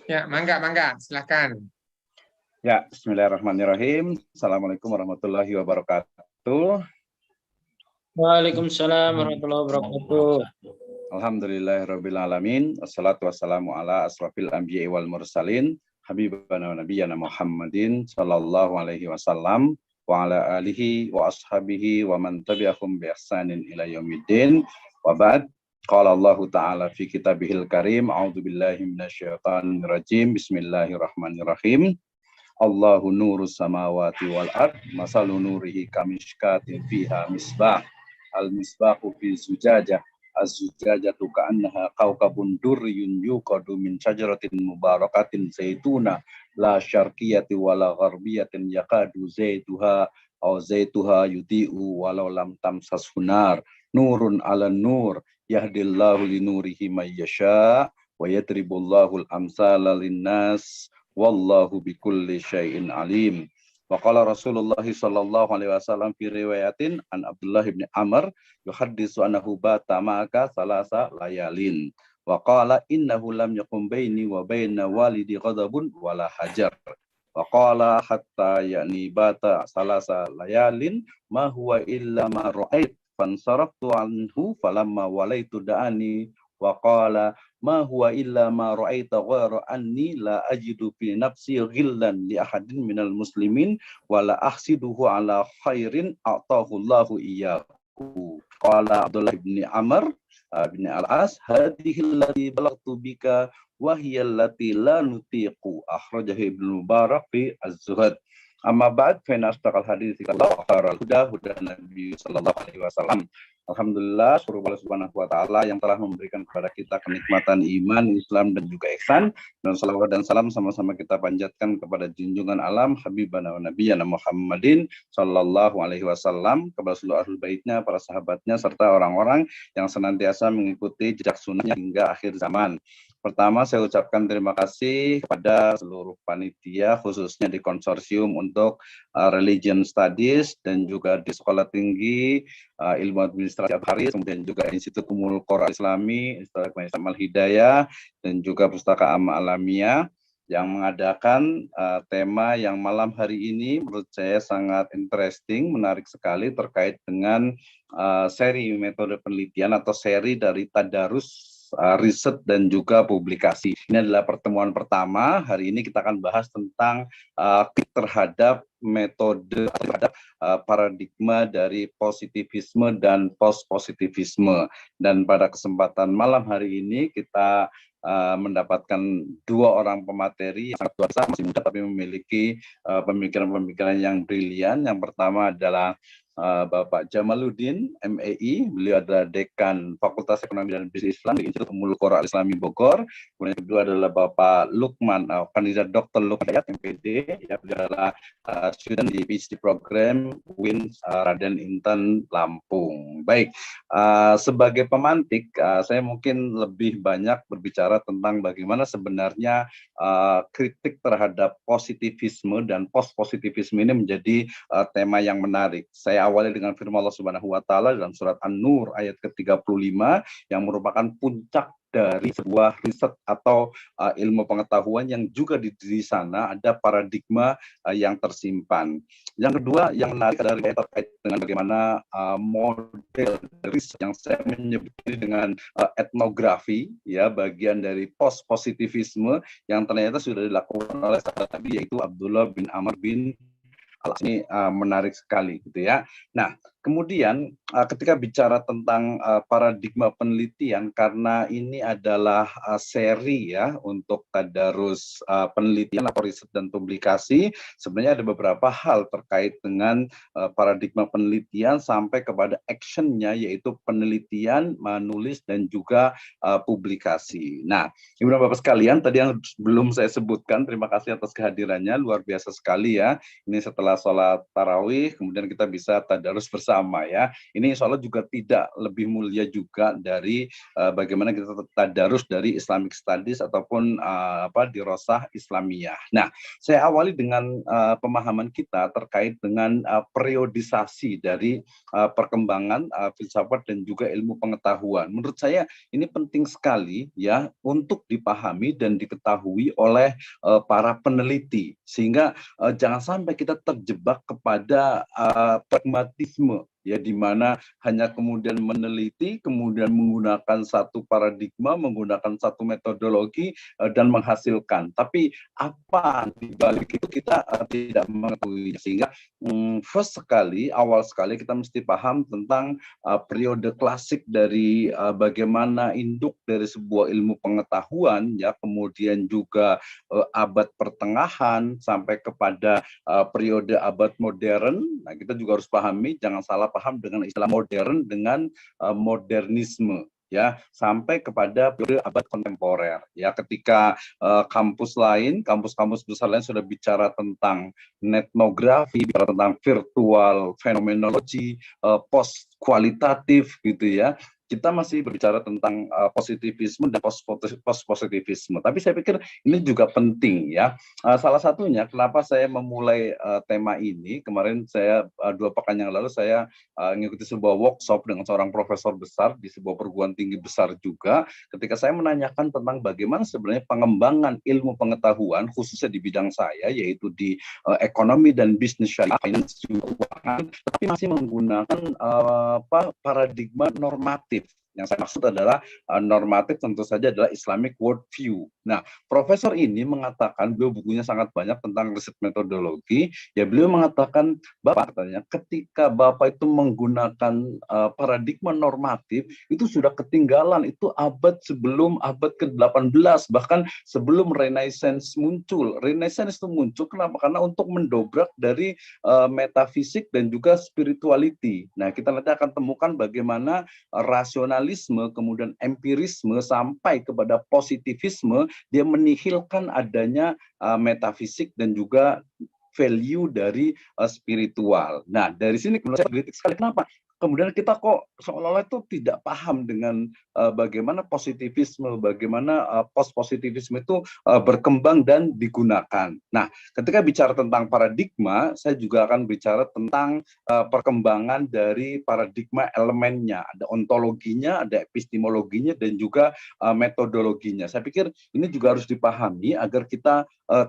Ya, mangga, silakan. Ya, bismillahirrahmanirrahim. Assalamualaikum warahmatullahi wabarakatuh. Waalaikumsalam warahmatullahi wabarakatuh. Alhamdulillahirabbil alamin. Wassalatu wassalamu ala asrofil anbiya'i wal mursalin. Habibana wa nabiyyana Muhammadin sallallahu alaihi wasallam wa ala alihi wa ashabihi wa man tabi'ahum bi ihsanin ila yaumiddin. Wa ba'd. Qala Allah Ta'ala fi kitabihil karim. A'udzubillahi minasyaitonir rajim. Bismillahirrahmanirrahim. Allahu nurus samawati wal ard, masalu nurihi kamishkatin fiha misbah, al misbahu fi zujajah, az-zujajatu ka'annaha kawkabun durriyun yuqadu min syajaratin mubarakatin zaituna la syarqiyati wala gharbiyatin yakadu zaituha aw zaituha yudhi'u walau lam tamsas hunar nurun ala nur yahdillahu li nurihi may yasha wa yadribullahu al-amsala lin-nas wallahu bikulli syai'in alim. Wa qala Rasulullah sallallahu alaihi wasallam fi riwayatin an Abdullah bin Amr yuhaddisu annahu bata ma'aka salasa layalin. Wa qala innahu lam yakum baini wa baina walidi ghadabun wala hajar. Wa qala hatta yani bata salasa layalin ma huwa illa ma ra'ait fansaraftu anhu falamma walaitu da'ani wa qala ma huwa illa ma ra'aita ghayra anni la ajidu fi nafsi ghillan li ahadin minal muslimin wa la ahsiduhu ala khairin a'tahu Allahu iyyahu. Qala Abdullah bin Amr bin Al-As hadhihi allati balagtu bika wa hiya allati la nutiqu, akhrajahu Ibnu Mubarak fi Az-Zuhad. Amma ba'd fa inna astaqal hadits Allah khairal huda huda Nabi sallallahu alaihi wasallam. Alhamdulillah, syukur Allah Subhanahu wa taala yang telah memberikan kepada kita kenikmatan iman, Islam dan juga ihsan. Dan salawat dan salam sama-sama kita panjatkan kepada junjungan alam Habibana wa Nabiyyana Muhammadin sallallahu alaihi wasallam, kepada seluruh ahlul baitnya, para sahabatnya serta orang-orang yang senantiasa mengikuti jejak sunnahnya hingga akhir zaman. Pertama, saya ucapkan terima kasih kepada seluruh panitia, khususnya di konsorsium untuk Religion Studies dan juga di Sekolah Tinggi Ilmu Administrasi Al-Haris, kemudian juga Institut Ummul Qura Islami, Institut Islam Al-Hidayah, dan juga Pustaka Amma Alamiah yang mengadakan tema yang malam hari ini menurut saya sangat interesting, menarik sekali terkait dengan seri metode penelitian atau seri dari tadarus riset dan juga publikasi. Ini adalah pertemuan pertama. Hari ini kita akan bahas tentang terhadap metode, terhadap paradigma dari positivisme dan post-positivisme. Dan pada kesempatan malam hari ini kita mendapatkan dua orang pemateri yang sangat luar biasa, masih muda tapi memiliki pemikiran-pemikiran yang brilian. Yang pertama adalah Bapak Jamaluddin, MEI, beliau adalah Dekan Fakultas Ekonomi dan Bisnis Islam di Institut Ummul Qura Islami Bogor. Kemudian yang kedua adalah Bapak Lukman, kandidat Dr. Lukman MPD, ya, beliau adalah student di PhD program UIN Raden Inten Lampung. Baik, sebagai pemantik, saya mungkin lebih banyak berbicara tentang bagaimana sebenarnya kritik terhadap positivisme dan post-positivisme ini menjadi tema yang menarik. Saya awali dengan firman Allah Subhanahu wa taala dalam surat An-Nur ayat ke-35 yang merupakan puncak dari sebuah riset atau ilmu pengetahuan yang juga di sana ada paradigma yang tersimpan. Yang kedua yang menarik adalah terkait dengan bagaimana model riset yang saya menyebut dengan etnografi, ya, bagian dari post-positivisme yang ternyata sudah dilakukan oleh sahabat Nabi yaitu Abdullah bin Amr bin Al-As. Ini menarik sekali gitu ya. Nah, kemudian ketika bicara tentang paradigma penelitian, karena ini adalah seri ya untuk tadarus penelitian atau riset dan publikasi, sebenarnya ada beberapa hal terkait dengan paradigma penelitian sampai kepada actionnya, yaitu penelitian, menulis dan juga publikasi. Nah, Ibu dan Bapak sekalian, tadi yang belum saya sebutkan, terima kasih atas kehadirannya, luar biasa sekali ya. Ini setelah sholat tarawih, kemudian kita bisa tadarus bersama bersama ya. Ini insya Allah juga tidak lebih mulia juga dari bagaimana kita tadarus dari Islamic Studies ataupun dirosah Islamiyah. Nah, saya awali dengan pemahaman kita terkait dengan periodisasi dari perkembangan filsafat dan juga ilmu pengetahuan. Menurut saya ini penting sekali ya untuk dipahami dan diketahui oleh para peneliti, sehingga jangan sampai kita terjebak kepada pragmatisme ya, di mana hanya kemudian meneliti, kemudian menggunakan satu paradigma, menggunakan satu metodologi dan menghasilkan. Tapi apa di balik itu kita tidak mengetahui. Sehingga awal sekali kita mesti paham tentang periode klasik dari bagaimana induk dari sebuah ilmu pengetahuan ya, kemudian juga abad pertengahan sampai kepada periode abad modern. Nah, kita juga harus pahami, jangan salah paham dengan istilah modern dengan modernisme ya, sampai kepada periode abad kontemporer ya, ketika kampus besar lain sudah bicara tentang etnografi, bicara tentang virtual fenomenologi, post kualitatif gitu ya. Kita masih berbicara tentang positivisme dan post-positivisme. Tapi saya pikir ini juga penting ya. Salah satunya kenapa saya memulai tema ini, kemarin saya 2 pekan yang lalu saya mengikuti sebuah workshop dengan seorang profesor besar di sebuah perguruan tinggi besar juga, ketika saya menanyakan tentang bagaimana sebenarnya pengembangan ilmu pengetahuan, khususnya di bidang saya, yaitu di ekonomi dan bisnis syariah, finance juga keuangan, tapi masih menggunakan paradigma normatif. Yang saya maksud adalah normatif tentu saja adalah Islamic worldview. Nah, profesor ini mengatakan, beliau bukunya sangat banyak tentang riset metodologi, ya beliau mengatakan, Bapak katanya, ketika Bapak itu menggunakan paradigma normatif, itu sudah ketinggalan, itu abad sebelum abad ke-18, bahkan sebelum Renaissance muncul. Renaissance itu muncul, kenapa? Karena untuk mendobrak dari metafisik dan juga spirituality. Nah, kita nanti akan temukan bagaimana rasionalisme, kemudian empirisme, sampai kepada positivisme, dia menihilkan adanya metafisik dan juga value dari spiritual. Nah, dari sini menurut saya kritik sekali. Kenapa? Kemudian kita kok seolah-olah itu tidak paham dengan bagaimana positivisme, bagaimana post-positivisme itu berkembang dan digunakan. Nah, ketika bicara tentang paradigma, saya juga akan bicara tentang perkembangan dari paradigma elemennya. Ada ontologinya, ada epistemologinya, dan juga metodologinya. Saya pikir ini juga harus dipahami agar kita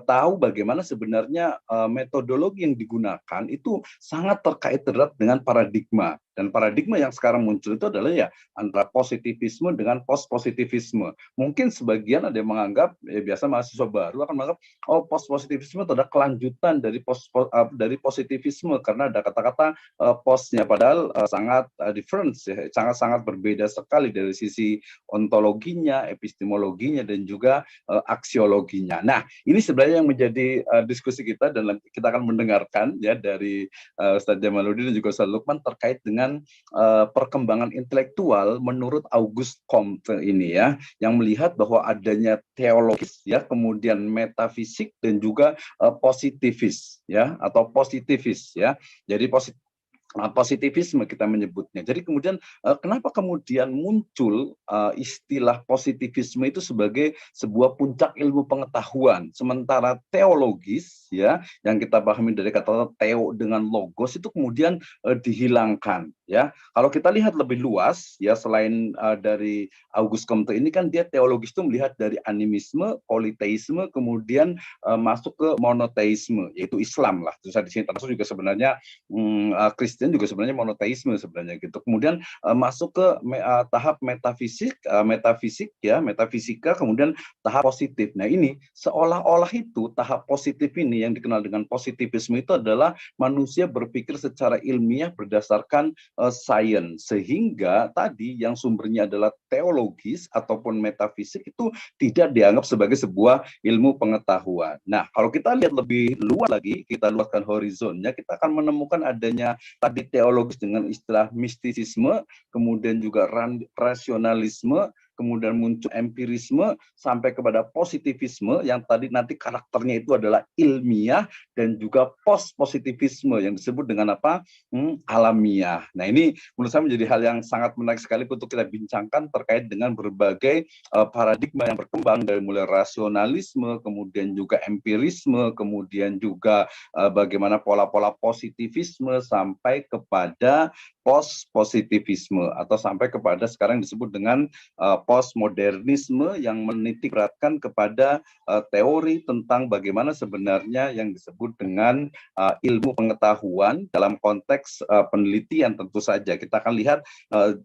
tahu bagaimana sebenarnya metodologi yang digunakan itu sangat terkait erat dengan paradigma. Dan paradigma yang sekarang muncul itu adalah ya antara positivisme dengan post-positivisme. Mungkin sebagian ada yang menganggap, ya biasa mahasiswa baru akan menganggap, oh post-positivisme itu adalah kelanjutan dari positivisme, karena ada kata-kata postnya, padahal sangat different, ya, sangat-sangat berbeda sekali dari sisi ontologinya, epistemologinya, dan juga aksiologinya. Nah, ini sebenarnya yang menjadi diskusi kita, dan kita akan mendengarkan ya dari Ustadz Jamaluddin dan juga Ustadz Lukman terkait dengan perkembangan intelektual menurut Auguste Comte ini ya, yang melihat bahwa adanya teologis ya, kemudian metafisik dan juga positivis ya, atau positivis ya. Jadi positivisme kita menyebutnya. Jadi kemudian kenapa kemudian muncul istilah positivisme itu sebagai sebuah puncak ilmu pengetahuan, sementara teologis ya, yang kita pahami dari kata teo dengan logos, itu kemudian dihilangkan ya. Kalau kita lihat lebih luas ya, selain dari Auguste Comte ini kan dia teologis itu melihat dari animisme, politeisme, kemudian masuk ke monoteisme, yaitu Islam lah. Terus di sini termasuk juga sebenarnya Kristen juga sebenarnya monoteisme sebenarnya gitu. Kemudian masuk ke tahap metafisik ya, metafisika, kemudian tahap positif. Nah, ini seolah-olah itu tahap positif ini yang dikenal dengan positivisme itu adalah manusia berpikir secara ilmiah berdasarkan sains, sehingga tadi yang sumbernya adalah teologis ataupun metafisik itu tidak dianggap sebagai sebuah ilmu pengetahuan. Nah, kalau kita lihat lebih luas lagi, kita luaskan horizonnya, kita akan menemukan adanya tadi teologis dengan istilah mistisisme, kemudian juga rasionalisme, kemudian muncul empirisme, sampai kepada positivisme yang tadi nanti karakternya itu adalah ilmiah, dan juga post-positivisme yang disebut dengan apa? Alamiah. Nah, ini menurut saya menjadi hal yang sangat menarik sekali untuk kita bincangkan terkait dengan berbagai paradigma yang berkembang dari mulai rasionalisme, kemudian juga empirisme, kemudian juga bagaimana pola-pola positivisme sampai kepada post-positivisme atau sampai kepada sekarang disebut dengan postmodernisme yang menitik beratkan kepada teori tentang bagaimana sebenarnya yang disebut dengan ilmu pengetahuan dalam konteks penelitian. Tentu saja kita akan lihat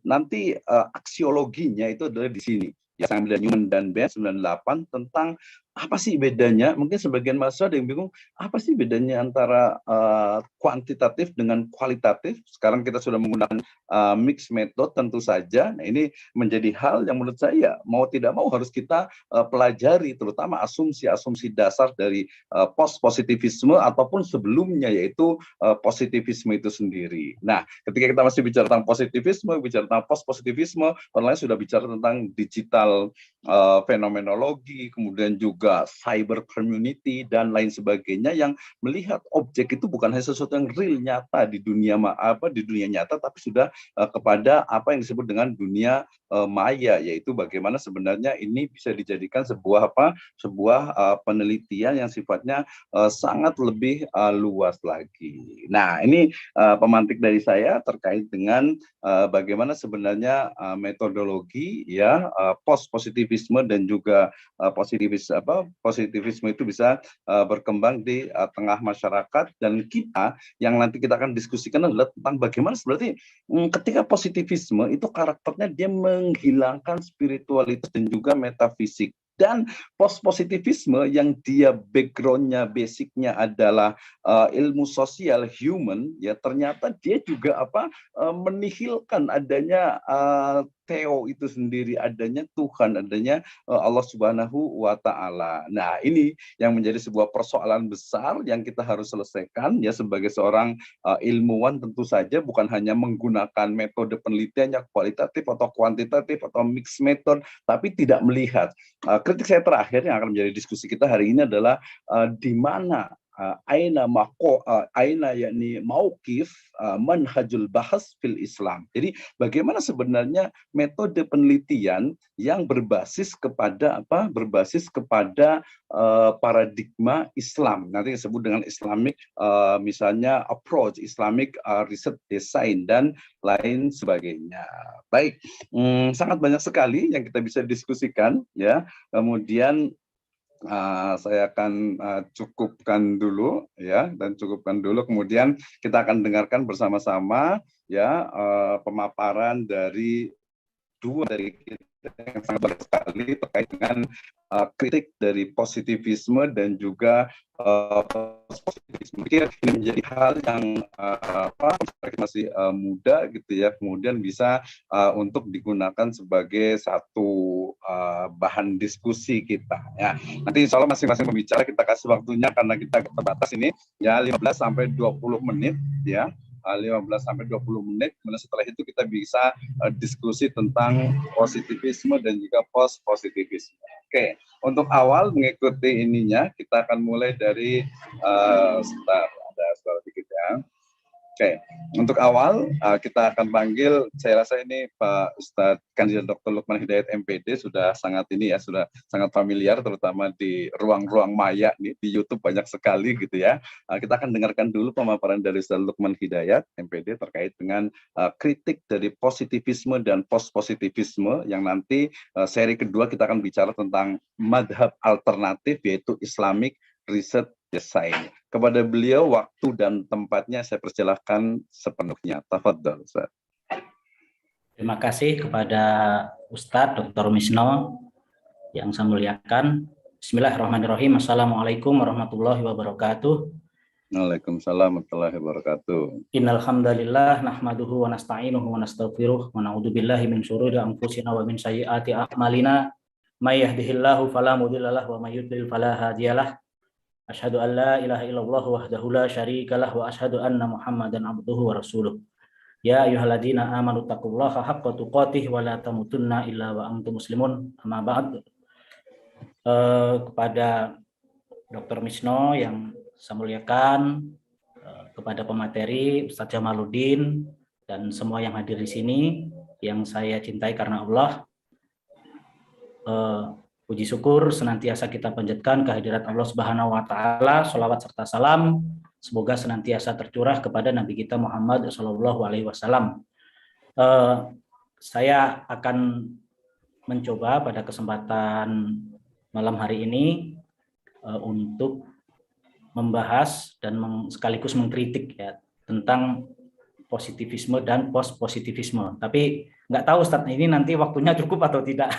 nanti aksiologinya itu adalah di sini. Ya, sambil Newman dan Ben 98 tentang apa sih bedanya? Mungkin sebagian mahasiswa ada yang bingung, apa sih bedanya antara kuantitatif dengan kualitatif? Sekarang kita sudah menggunakan mixed method tentu saja. Nah, ini menjadi hal yang menurut saya mau tidak mau harus kita pelajari, terutama asumsi-asumsi dasar dari post-positivisme ataupun sebelumnya, yaitu positivisme itu sendiri. Nah, ketika kita masih bicara tentang positivisme, bicara tentang post-positivisme, orang lain sudah bicara tentang digital fenomenologi, kemudian juga cyber community dan lain sebagainya, yang melihat objek itu bukan hanya sesuatu yang real nyata di dunia nyata, tapi sudah kepada apa yang disebut dengan dunia maya, yaitu bagaimana sebenarnya ini bisa dijadikan sebuah penelitian yang sifatnya sangat lebih luas lagi. Nah, ini pemantik dari saya terkait dengan bagaimana sebenarnya metodologi ya post positivisme dan juga positivisme itu bisa berkembang di tengah masyarakat, dan kita yang nanti kita akan diskusikan adalah tentang bagaimana sebenarnya ketika positivisme itu karakternya dia menghilangkan spiritualitas dan juga metafisik. Dan post-positivisme yang dia background-nya, basicnya adalah ilmu sosial human, ya ternyata dia juga menihilkan adanya Theo itu sendiri, adanya Tuhan, adanya Allah Subhanahu wa Ta'ala. Nah, ini yang menjadi sebuah persoalan besar yang kita harus selesaikan ya sebagai seorang ilmuwan. Tentu saja bukan hanya menggunakan metode penelitian yang kualitatif atau kuantitatif atau mixed method, tapi tidak melihat. Kritik saya terakhir yang akan menjadi diskusi kita hari ini adalah di mana aina yakni mauqif manhajul bahas fil Islam. Jadi bagaimana sebenarnya metode penelitian yang berbasis kepada berbasis kepada paradigma Islam. Nanti disebut dengan Islamic misalnya approach, Islamic research design dan lain sebagainya. Baik, sangat banyak sekali yang kita bisa diskusikan ya. Kemudian saya akan cukupkan dulu ya, kemudian kita akan dengarkan bersama-sama ya pemaparan dari dua dari kita yang sangat baik sekali terkait dengan kritik dari positivisme dan juga positivisme. Ini menjadi hal yang masih muda gitu ya, kemudian bisa untuk digunakan sebagai satu bahan diskusi kita ya. Nanti insya Allah masing-masing pembicara kita kasih waktunya karena kita terbatas ini ya 15 sampai 20 menit ya. 15 sampai 20 menit, kemudian setelah itu kita bisa diskusi tentang positivisme dan juga post positivisme. Oke, untuk awal mengikuti ininya kita akan mulai dari sebentar, ada suara dikit ya. Oke, untuk awal kita akan panggil, saya rasa ini Pak Ustadz Kandidat Dr. Lukman Hidayat MPD sudah sangat familiar, terutama di ruang-ruang maya nih, di YouTube banyak sekali gitu ya. Kita akan dengarkan dulu pemaparan dari Ustadz Lukman Hidayat MPD terkait dengan kritik dari positivisme dan post-positivisme, yang nanti seri kedua kita akan bicara tentang madhab alternatif yaitu Islamic Research Design. Kepada beliau waktu dan tempatnya saya persilahkan sepenuhnya. Tafadhol, Ustaz. Terima kasih kepada Ustadz Dr. Misno yang saya muliakan. Bismillahirrahmanirrahim. Assalamualaikum warahmatullahi wabarakatuh. Waalaikumsalam warahmatullahi wabarakatuh. Innal hamdalillah nahmaduhu wa nasta'inuhu wa nastaghfiruh wa na'udzu billahi min syururi anfusina wa min sayyiati a'malina. May yahdihillahu fala mudhillalah wa may yudlil fala hadiyalah. Asyhadu an la ilaha illallah wahdahu la syarikalah wa asyhadu anna Muhammadan abduhu wa rasuluh. Ya ayyuhalladzina amanu taqullaha haqqa tuqatih wa la tamutunna illa wa antum muslimun. Amma ba'd. Kepada Dr. Misno yang saya muliakan, kepada pemateri Ustadz Jamaluddin dan semua yang hadir di sini yang saya cintai karena Allah. Puji syukur senantiasa kita panjatkan kehadirat Allah Subhanahu wa taala, sholawat serta salam semoga senantiasa tercurah kepada Nabi kita Muhammad sallallahu alaihi wasallam. Saya akan mencoba pada kesempatan malam hari ini untuk membahas dan sekaligus mengkritik ya tentang positivisme dan post positivisme. Tapi nggak tahu Ustadz ini nanti waktunya cukup atau tidak.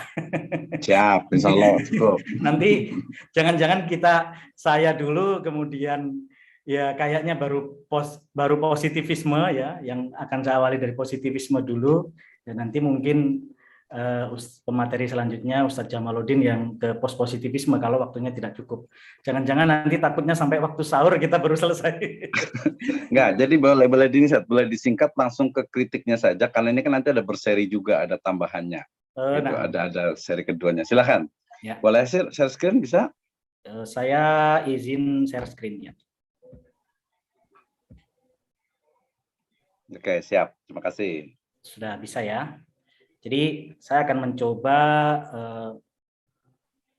Siap, insya Allah cukup. Nanti jangan-jangan saya dulu kemudian ya kayaknya baru positivisme ya yang akan saya awali dari positivisme dulu dan nanti mungkin pemateri selanjutnya Ustadz Jamaluddin yang ke post positivisme kalau waktunya tidak cukup. Jangan-jangan nanti takutnya sampai waktu sahur kita baru selesai. Enggak, jadi boleh disingkat langsung ke kritiknya saja karena ini kan nanti ada berseri juga, ada tambahannya. Gitu, Nah. ada seri keduanya. Silakan. Ya. Boleh share screen bisa? Saya izin share screen-nya. Oke, siap. Terima kasih. Sudah bisa ya. Jadi saya akan mencoba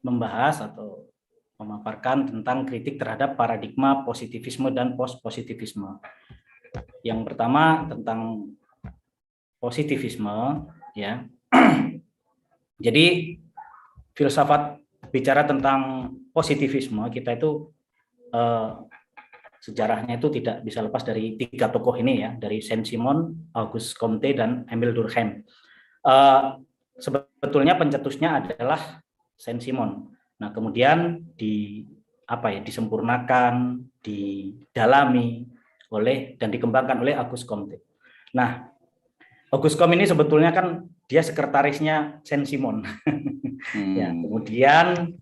membahas atau memaparkan tentang kritik terhadap paradigma positivisme dan post-positivisme. Yang pertama tentang positivisme, ya. Jadi filsafat bicara tentang positivisme kita itu sejarahnya itu tidak bisa lepas dari tiga tokoh ini ya, dari Saint-Simon, Auguste Comte, dan Émile Durkheim. Sebetulnya pencetusnya adalah Saint-Simon. Nah, kemudian disempurnakan, didalami dan dikembangkan oleh Auguste Comte. Nah, Auguste Comte ini sebetulnya kan dia sekretarisnya Saint-Simon. Ya, kemudian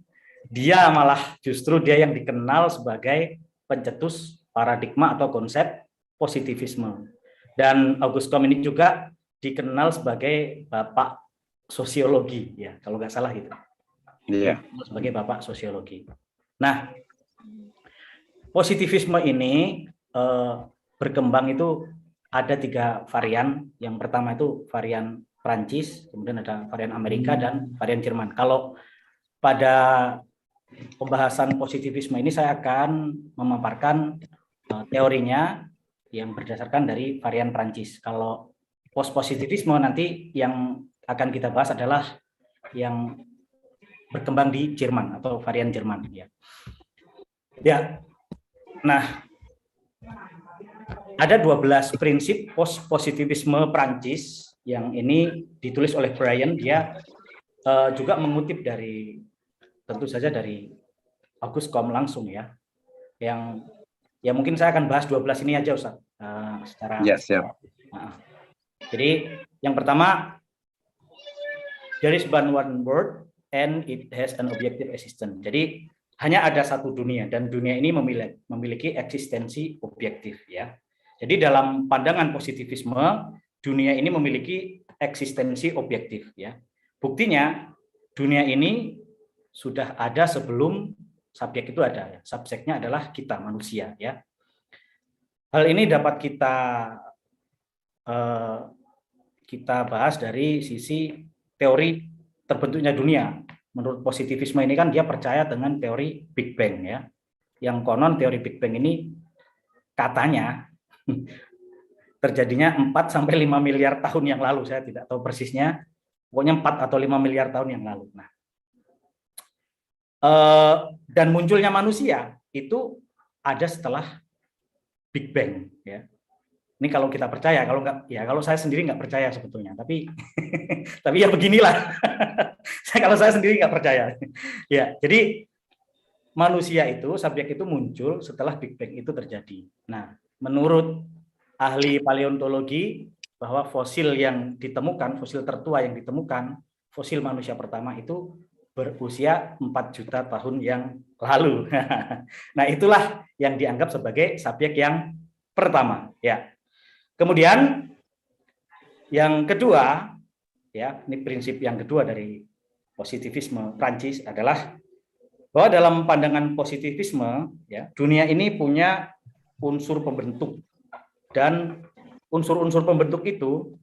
dia malah justru dia yang dikenal sebagai pencetus paradigma atau konsep positivisme. Dan Auguste Comte ini juga dikenal sebagai bapak sosiologi, ya kalau nggak salah gitu. Iya. Sebagai bapak sosiologi. Nah, positivisme ini berkembang itu ada 3 varian. Yang pertama itu varian Prancis, kemudian ada varian Amerika dan varian Jerman. Kalau pada pembahasan positivisme ini saya akan memaparkan teorinya yang berdasarkan dari varian Prancis. Kalau post-positivisme nanti yang akan kita bahas adalah yang berkembang di Jerman atau varian Jerman. Ya. Nah, ada 12 prinsip post-positivisme Prancis yang ini ditulis oleh Brian. Dia juga mengutip tentu saja dari Auguste Comte langsung ya. Yang ya mungkin saya akan bahas 12 ini aja Ustaz. Secara siap. Jadi yang pertama, there is but one world and it has an objective existence. Jadi hanya ada satu dunia dan dunia ini memiliki eksistensi objektif ya. Jadi dalam pandangan positivisme, dunia ini memiliki eksistensi objektif ya. Buktinya dunia ini sudah ada sebelum subjek itu ada ya. Subjeknya adalah kita manusia ya. Hal ini dapat kita bahas dari sisi teori terbentuknya dunia. Menurut positivisme ini kan dia percaya dengan teori Big Bang ya. Yang konon teori Big Bang ini katanya terjadinya 4 sampai 5 miliar tahun yang lalu, saya tidak tahu persisnya. Pokoknya 4 atau 5 miliar tahun yang lalu. Nah, dan munculnya manusia itu ada setelah Big Bang ya. Ini kalau kita percaya, kalau enggak ya kalau saya sendiri nggak percaya sebetulnya, tapi tapi ya beginilah. Kalau saya sendiri nggak percaya. Ya, jadi manusia itu, subjek itu muncul setelah Big Bang itu terjadi. Nah, menurut ahli paleontologi bahwa fosil yang ditemukan, fosil tertua yang ditemukan, fosil manusia pertama itu berusia 4 juta tahun yang lalu. Nah, itulah yang dianggap sebagai subjek yang pertama, ya. Kemudian Yang kedua, ya, ini prinsip yang kedua dari positivisme Prancis adalah bahwa dalam pandangan positivisme, ya, dunia ini punya unsur pembentuk, dan unsur-unsur pembentuk itu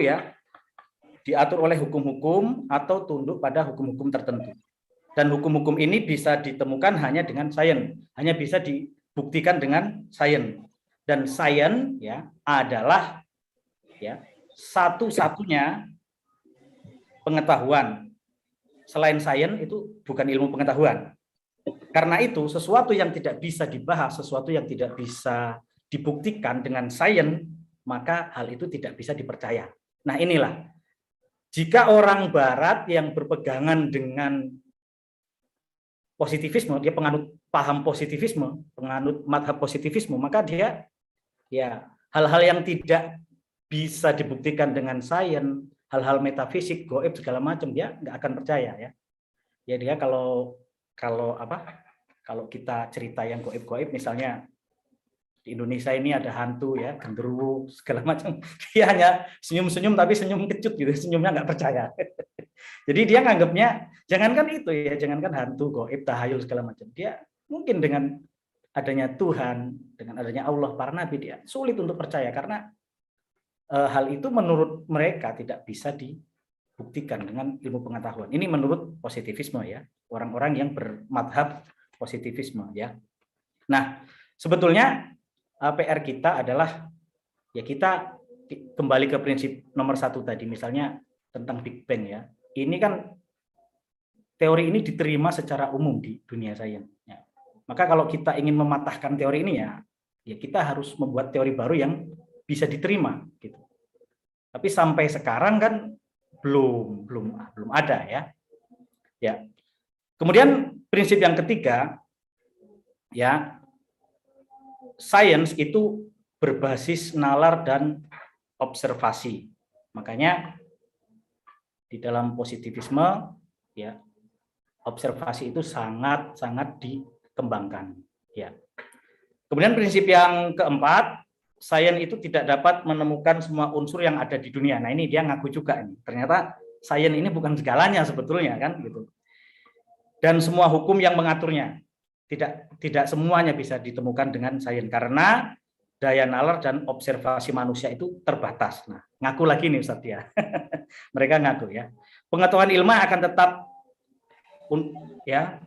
ya diatur oleh hukum-hukum atau tunduk pada hukum-hukum tertentu. Dan hukum-hukum ini bisa ditemukan hanya dengan sains, hanya bisa dibuktikan dengan sains. Dan sains ya adalah ya satu-satunya pengetahuan. Selain sains itu bukan ilmu pengetahuan. Karena itu sesuatu yang tidak bisa dibahas, sesuatu yang tidak bisa dibuktikan dengan sains, maka hal itu tidak bisa dipercaya. Nah, inilah jika orang barat yang berpegangan dengan positivisme, dia penganut paham positivisme, penganut madhab positivisme, maka dia ya hal-hal yang tidak bisa dibuktikan dengan sains, hal-hal metafisik, gaib segala macam, dia nggak akan percaya ya. Ya dia kalau kita cerita yang gaib-gaib, misalnya di Indonesia ini ada hantu ya, genderuwo segala macam, dia hanya senyum-senyum tapi senyum kecut gitu, senyumnya nggak percaya. Jadi dia nganggapnya jangankan itu ya, jangankan hantu, gaib, tahayul segala macam, dia mungkin dengan adanya Tuhan, dengan adanya Allah, para nabi, dia sulit untuk percaya karena hal itu menurut mereka tidak bisa dibuktikan dengan ilmu pengetahuan. Ini menurut positivisme ya, orang-orang yang bermadhab positivisme ya. Nah, sebetulnya PR kita adalah ya kita kembali ke prinsip nomor 1 tadi, misalnya tentang Big Bang ya. Ini kan teori ini diterima secara umum di dunia sains. Ya. Maka kalau kita ingin mematahkan teori ini ya kita harus membuat teori baru yang bisa diterima gitu. Tapi sampai sekarang kan belum ada ya. Ya. Kemudian prinsip yang ketiga ya, sains itu berbasis nalar dan observasi. Makanya di dalam positivisme ya observasi itu sangat dikembangkan ya. Kemudian prinsip yang keempat, sains itu tidak dapat menemukan semua unsur yang ada di dunia. Nah, ini dia ngaku juga ini. Ternyata sains ini bukan segalanya sebetulnya kan gitu. Dan semua hukum yang mengaturnya tidak semuanya bisa ditemukan dengan sains karena daya nalar dan observasi manusia itu terbatas. Nah, ngaku lagi nih Ustaz ya. Mereka ngaku ya. Pengetahuan ilmiah akan tetap ya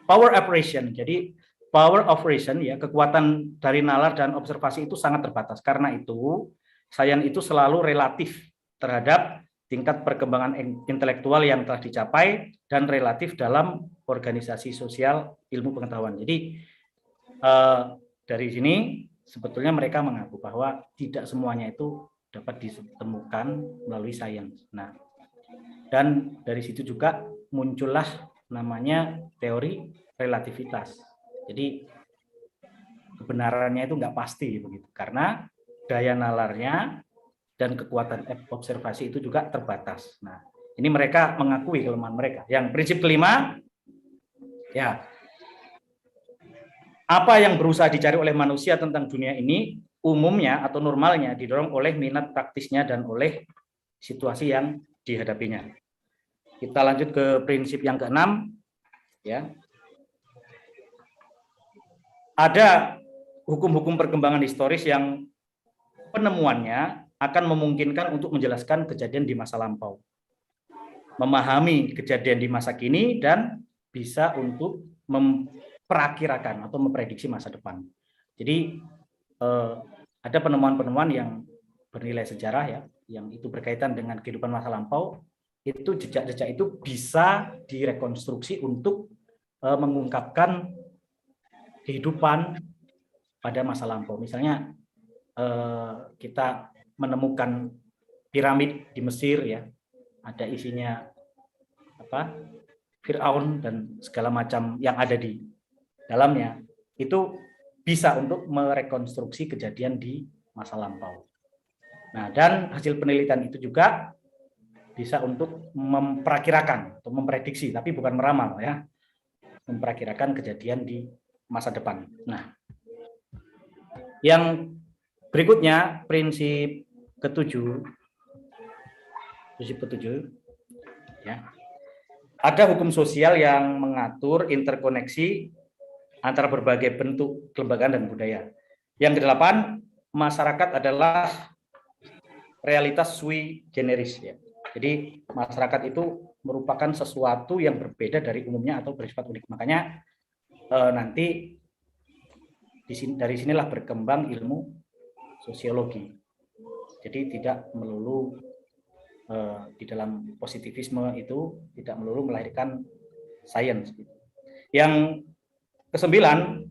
power operation. Jadi power operation ya, kekuatan dari nalar dan observasi itu sangat terbatas. Karena itu sains itu selalu relatif terhadap tingkat perkembangan intelektual yang telah dicapai dan relatif dalam organisasi sosial ilmu pengetahuan. Jadi dari sini sebetulnya mereka mengaku bahwa tidak semuanya itu dapat ditemukan melalui sains. Nah, dan dari situ juga muncullah namanya teori relativitas. Jadi kebenarannya itu nggak pasti begitu, karena daya nalarnya dan kekuatan observasi itu juga terbatas. Nah, ini mereka mengakui kelemahan mereka. Yang prinsip kelima, ya, apa yang berusaha dicari oleh manusia tentang dunia ini umumnya atau normalnya didorong oleh minat praktisnya dan oleh situasi yang dihadapinya. Kita lanjut ke prinsip yang keenam, ya. Ada hukum-hukum perkembangan historis yang penemuannya akan memungkinkan untuk menjelaskan kejadian di masa lampau, memahami kejadian di masa kini, dan bisa untuk memperakirakan atau memprediksi masa depan. Jadi ada penemuan-penemuan yang bernilai sejarah ya, yang itu berkaitan dengan kehidupan masa lampau, itu jejak-jejak itu bisa direkonstruksi untuk mengungkapkan kehidupan pada masa lampau. Misalnya kita menemukan piramid di Mesir ya, ada isinya Firaun dan segala macam yang ada di dalamnya, itu bisa untuk merekonstruksi kejadian di masa lampau. Nah, dan hasil penelitian itu juga bisa untuk memperakirakan atau memprediksi, tapi bukan meramal ya. memperkirakan kejadian di masa depan. Nah, yang berikutnya prinsip ketujuh ya. Ada hukum sosial yang mengatur interkoneksi antara berbagai bentuk kelembagaan dan budaya. Yang kedelapan, masyarakat adalah realitas sui generis ya. Jadi masyarakat itu merupakan sesuatu yang berbeda dari umumnya atau bersifat unik. Makanya nanti dari sinilah berkembang ilmu sosiologi. Jadi tidak melulu di dalam positivisme itu tidak melulu melahirkan sains. Yang kesembilan,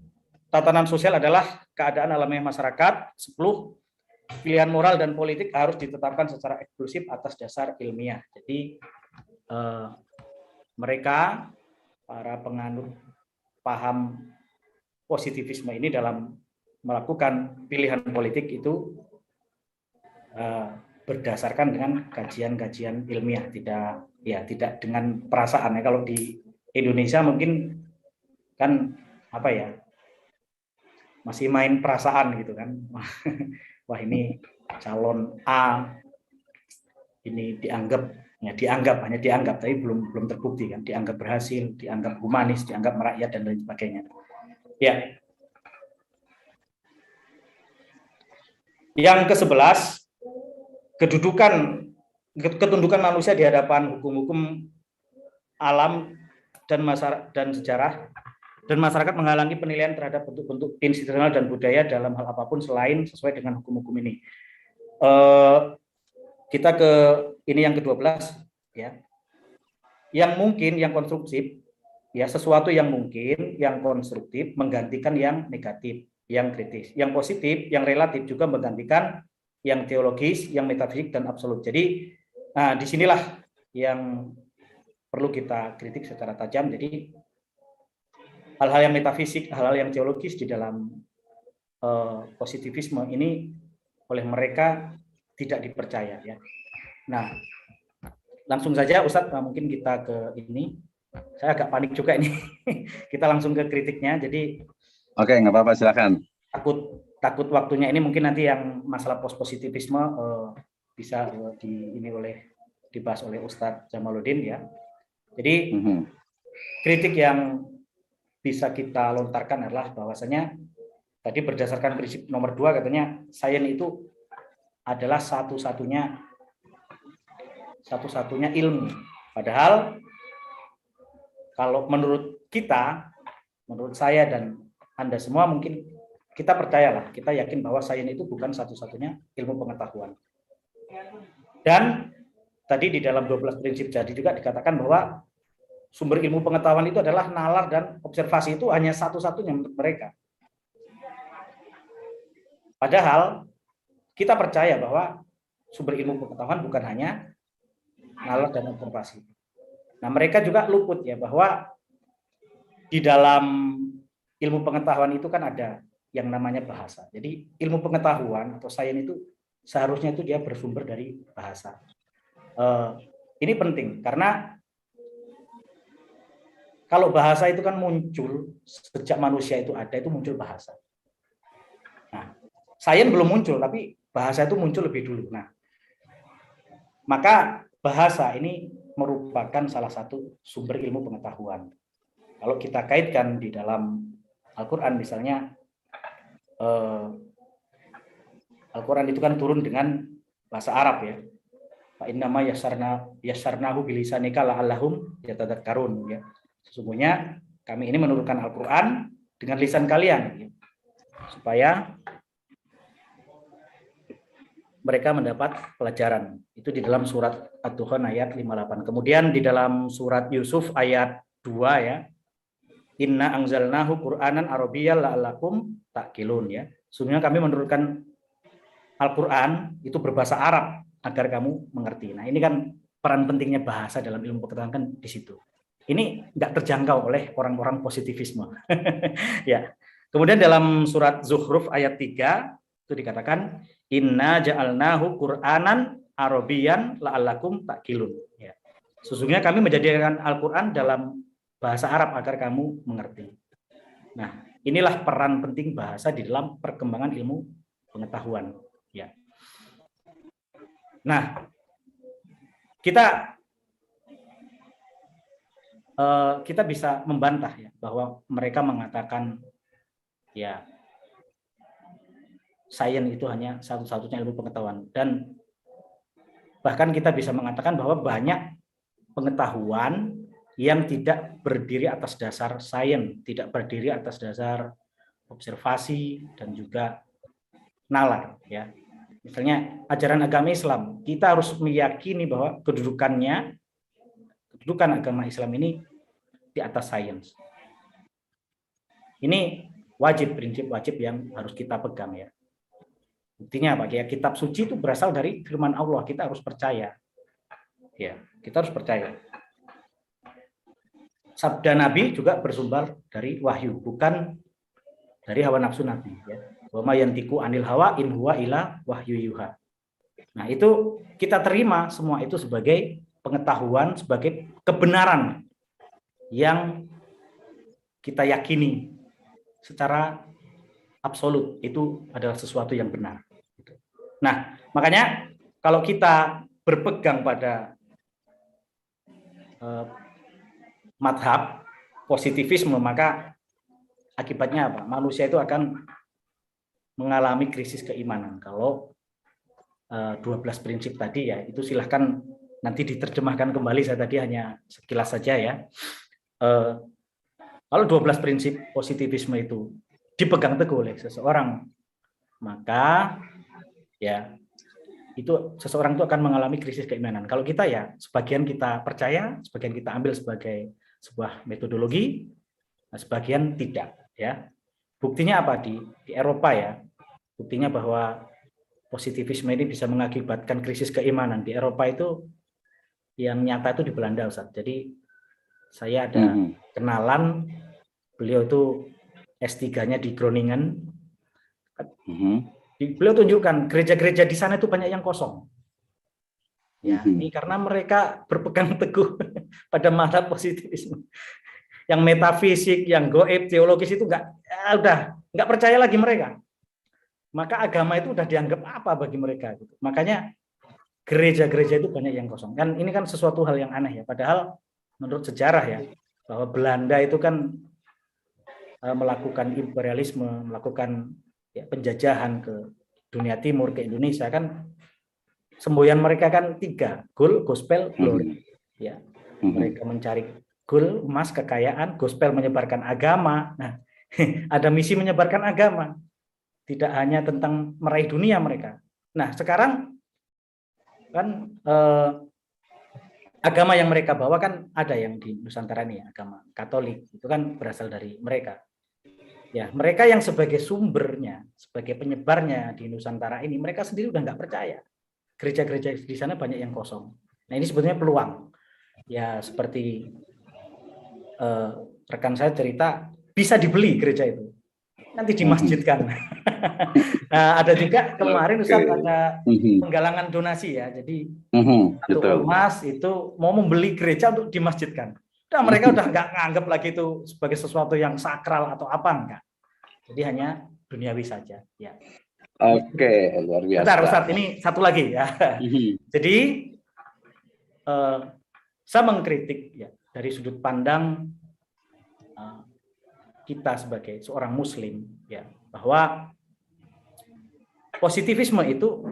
tatanan sosial adalah keadaan alamiah masyarakat. 10, pilihan moral dan politik harus ditetapkan secara eksklusif atas dasar ilmiah. Jadi mereka para penganut paham positivisme ini dalam melakukan pilihan politik itu berdasarkan dengan kajian-kajian ilmiah, tidak dengan perasaan ya. Kalau di Indonesia mungkin kan masih main perasaan gitu kan. Wah ini calon A ini hanya dianggap tapi belum terbukti kan, dianggap berhasil, dianggap humanis, dianggap merakyat dan lain sebagainya. Ya. Yang ke-11, ketundukan manusia di hadapan hukum-hukum alam dan sejarah, dan masyarakat menghalangi penilaian terhadap bentuk-bentuk institusional dan budaya dalam hal apapun selain sesuai dengan hukum-hukum ini. Kita ke ini yang ke-12 ya. Yang mungkin, yang konstruktif ya, sesuatu yang mungkin, yang konstruktif menggantikan yang negatif, yang kritis. Yang positif, yang relatif juga menggantikan yang teologis, yang metafisik dan absolut. Jadi, disinilah yang perlu kita kritik secara tajam. Jadi, hal-hal yang metafisik, hal-hal yang teologis di dalam positivisme ini oleh mereka tidak dipercaya. Ya. Nah, langsung saja Ustadz, mungkin kita ke ini. Saya agak panik juga ini. Kita langsung ke kritiknya. Jadi, oke, nggak apa-apa, silakan. Takut waktunya ini mungkin nanti yang masalah positivisme bisa dibahas oleh Ustadz Jamaluddin ya. Jadi kritik yang bisa kita lontarkan adalah bahwasanya tadi berdasarkan prinsip nomor 2 katanya sains itu adalah satu-satunya ilmu. Padahal kalau menurut saya dan Anda semua mungkin kita percayalah, kita yakin bahwa sains itu bukan satu-satunya ilmu pengetahuan. Dan tadi di dalam 12 prinsip jadi juga dikatakan bahwa sumber ilmu pengetahuan itu adalah nalar dan observasi, itu hanya satu-satunya untuk mereka. Padahal kita percaya bahwa sumber ilmu pengetahuan bukan hanya nalar dan observasi. Nah, mereka juga luput ya bahwa di dalam ilmu pengetahuan itu kan ada yang namanya bahasa. Jadi ilmu pengetahuan atau sains itu seharusnya itu dia bersumber dari bahasa. Ini penting karena kalau bahasa itu kan muncul sejak manusia itu ada, itu muncul bahasa. Nah, sains belum muncul tapi bahasa itu muncul lebih dulu. Nah, maka bahasa ini merupakan salah satu sumber ilmu pengetahuan. Kalau kita kaitkan di dalam Al-Quran misalnya, Al-Quran itu kan turun dengan bahasa Arab ya. Fa innama yassarnahu bilisanika la'allahum yatadzakkarun ya. Sesungguhnya kami ini menurunkan Al-Quran dengan lisan kalian ya, supaya mereka mendapat pelajaran. Itu di dalam surat Ad-Dukhan ayat 58. Kemudian di dalam surat Yusuf ayat 2 ya. Inna anzalnahu Qur'anan Arabiyyan la'allakum ta'qilun ya. Sebenarnya kami menurunkan Al-Qur'an itu berbahasa Arab agar kamu mengerti. Nah, ini kan peran pentingnya bahasa dalam ilmu pengetahuan kan di situ. Ini enggak terjangkau oleh orang-orang positivisme. Ya. Kemudian dalam surat Zukhruf ayat 3 itu dikatakan inna ja'alnahu Qur'anan Arabiyyan la'allakum ta'qilun ya. Sesungguhnya kami menjadikan Al-Qur'an dalam bahasa Arab agar kamu mengerti. Nah, inilah peran penting bahasa di dalam perkembangan ilmu pengetahuan. Ya. Nah, kita bisa membantah ya bahwa mereka mengatakan ya sains itu hanya satu-satunya ilmu pengetahuan, dan bahkan kita bisa mengatakan bahwa banyak pengetahuan yang tidak berdiri atas dasar sains, tidak berdiri atas dasar observasi dan juga nalar ya. Misalnya ajaran agama Islam, kita harus meyakini bahwa kedudukan agama Islam ini di atas sains. Ini prinsip wajib yang harus kita pegang ya. Buktinya apa? Ya, kitab suci itu berasal dari firman Allah, kita harus percaya. Ya, kita harus percaya. Sabda Nabi juga bersumber dari wahyu, bukan dari hawa nafsu Nabi ya. Wa ma yantiqu anil hawa in huwa illa wahyu yuha. Nah, itu kita terima semua itu sebagai pengetahuan, sebagai kebenaran yang kita yakini secara absolut itu adalah sesuatu yang benar. Nah, makanya kalau kita berpegang pada madhab positivisme, maka akibatnya apa? Manusia itu akan mengalami krisis keimanan. Kalau 12 prinsip tadi ya, itu silahkan nanti diterjemahkan kembali, saya tadi hanya sekilas saja ya. Kalau 12 prinsip positivisme itu dipegang teguh oleh seseorang, maka ya itu seseorang itu akan mengalami krisis keimanan. Kalau kita ya sebagian kita percaya, sebagian kita ambil sebagai sebuah metodologi, sebagian tidak ya. Buktinya apa di Eropa ya? Buktinya bahwa positivisme ini bisa mengakibatkan krisis keimanan di Eropa itu yang nyata itu di Belanda, Ustaz. Jadi saya ada kenalan, beliau itu S3-nya di Groningen. Beliau tunjukkan gereja-gereja di sana itu banyak yang kosong. Ya, ini karena mereka berpegang teguh pada madhab positivisme. Yang metafisik, yang goib, teologis itu udah nggak percaya lagi mereka. Maka agama itu udah dianggap apa bagi mereka gitu. Makanya gereja-gereja itu banyak yang kosong. Kan ini kan sesuatu hal yang aneh ya. Padahal menurut sejarah ya, bahwa Belanda itu kan melakukan imperialisme, melakukan ya, penjajahan ke dunia timur, ke Indonesia, kan semboyan mereka kan 3, gold, gospel, glory. Ya, mereka mencari gold, emas, kekayaan, gospel menyebarkan agama. Nah, ada misi menyebarkan agama. Tidak hanya tentang meraih dunia mereka. Nah, sekarang kan agama yang mereka bawa kan ada yang di Nusantara ini, agama Katolik, itu kan berasal dari mereka. Ya, mereka yang sebagai sumbernya, sebagai penyebarnya di Nusantara ini, mereka sendiri udah nggak percaya. Gereja-gereja di sana banyak yang kosong. Nah, ini sebetulnya peluang. Ya, seperti rekan saya cerita, bisa dibeli gereja itu. Nanti dimasjidkan. Nah, ada juga kemarin Ustaz ada penggalangan donasi ya. Jadi satu ormas itu mau membeli gereja untuk dimasjidkan. Nah, mereka udah nggak nganggap lagi itu sebagai sesuatu yang sakral atau apa, enggak. Jadi hanya duniawi saja. Ya. Oke, luar biasa. Bentar, Ustaz, ini satu lagi ya. Jadi saya mengkritik ya dari sudut pandang kita sebagai seorang Muslim ya, bahwa positivisme itu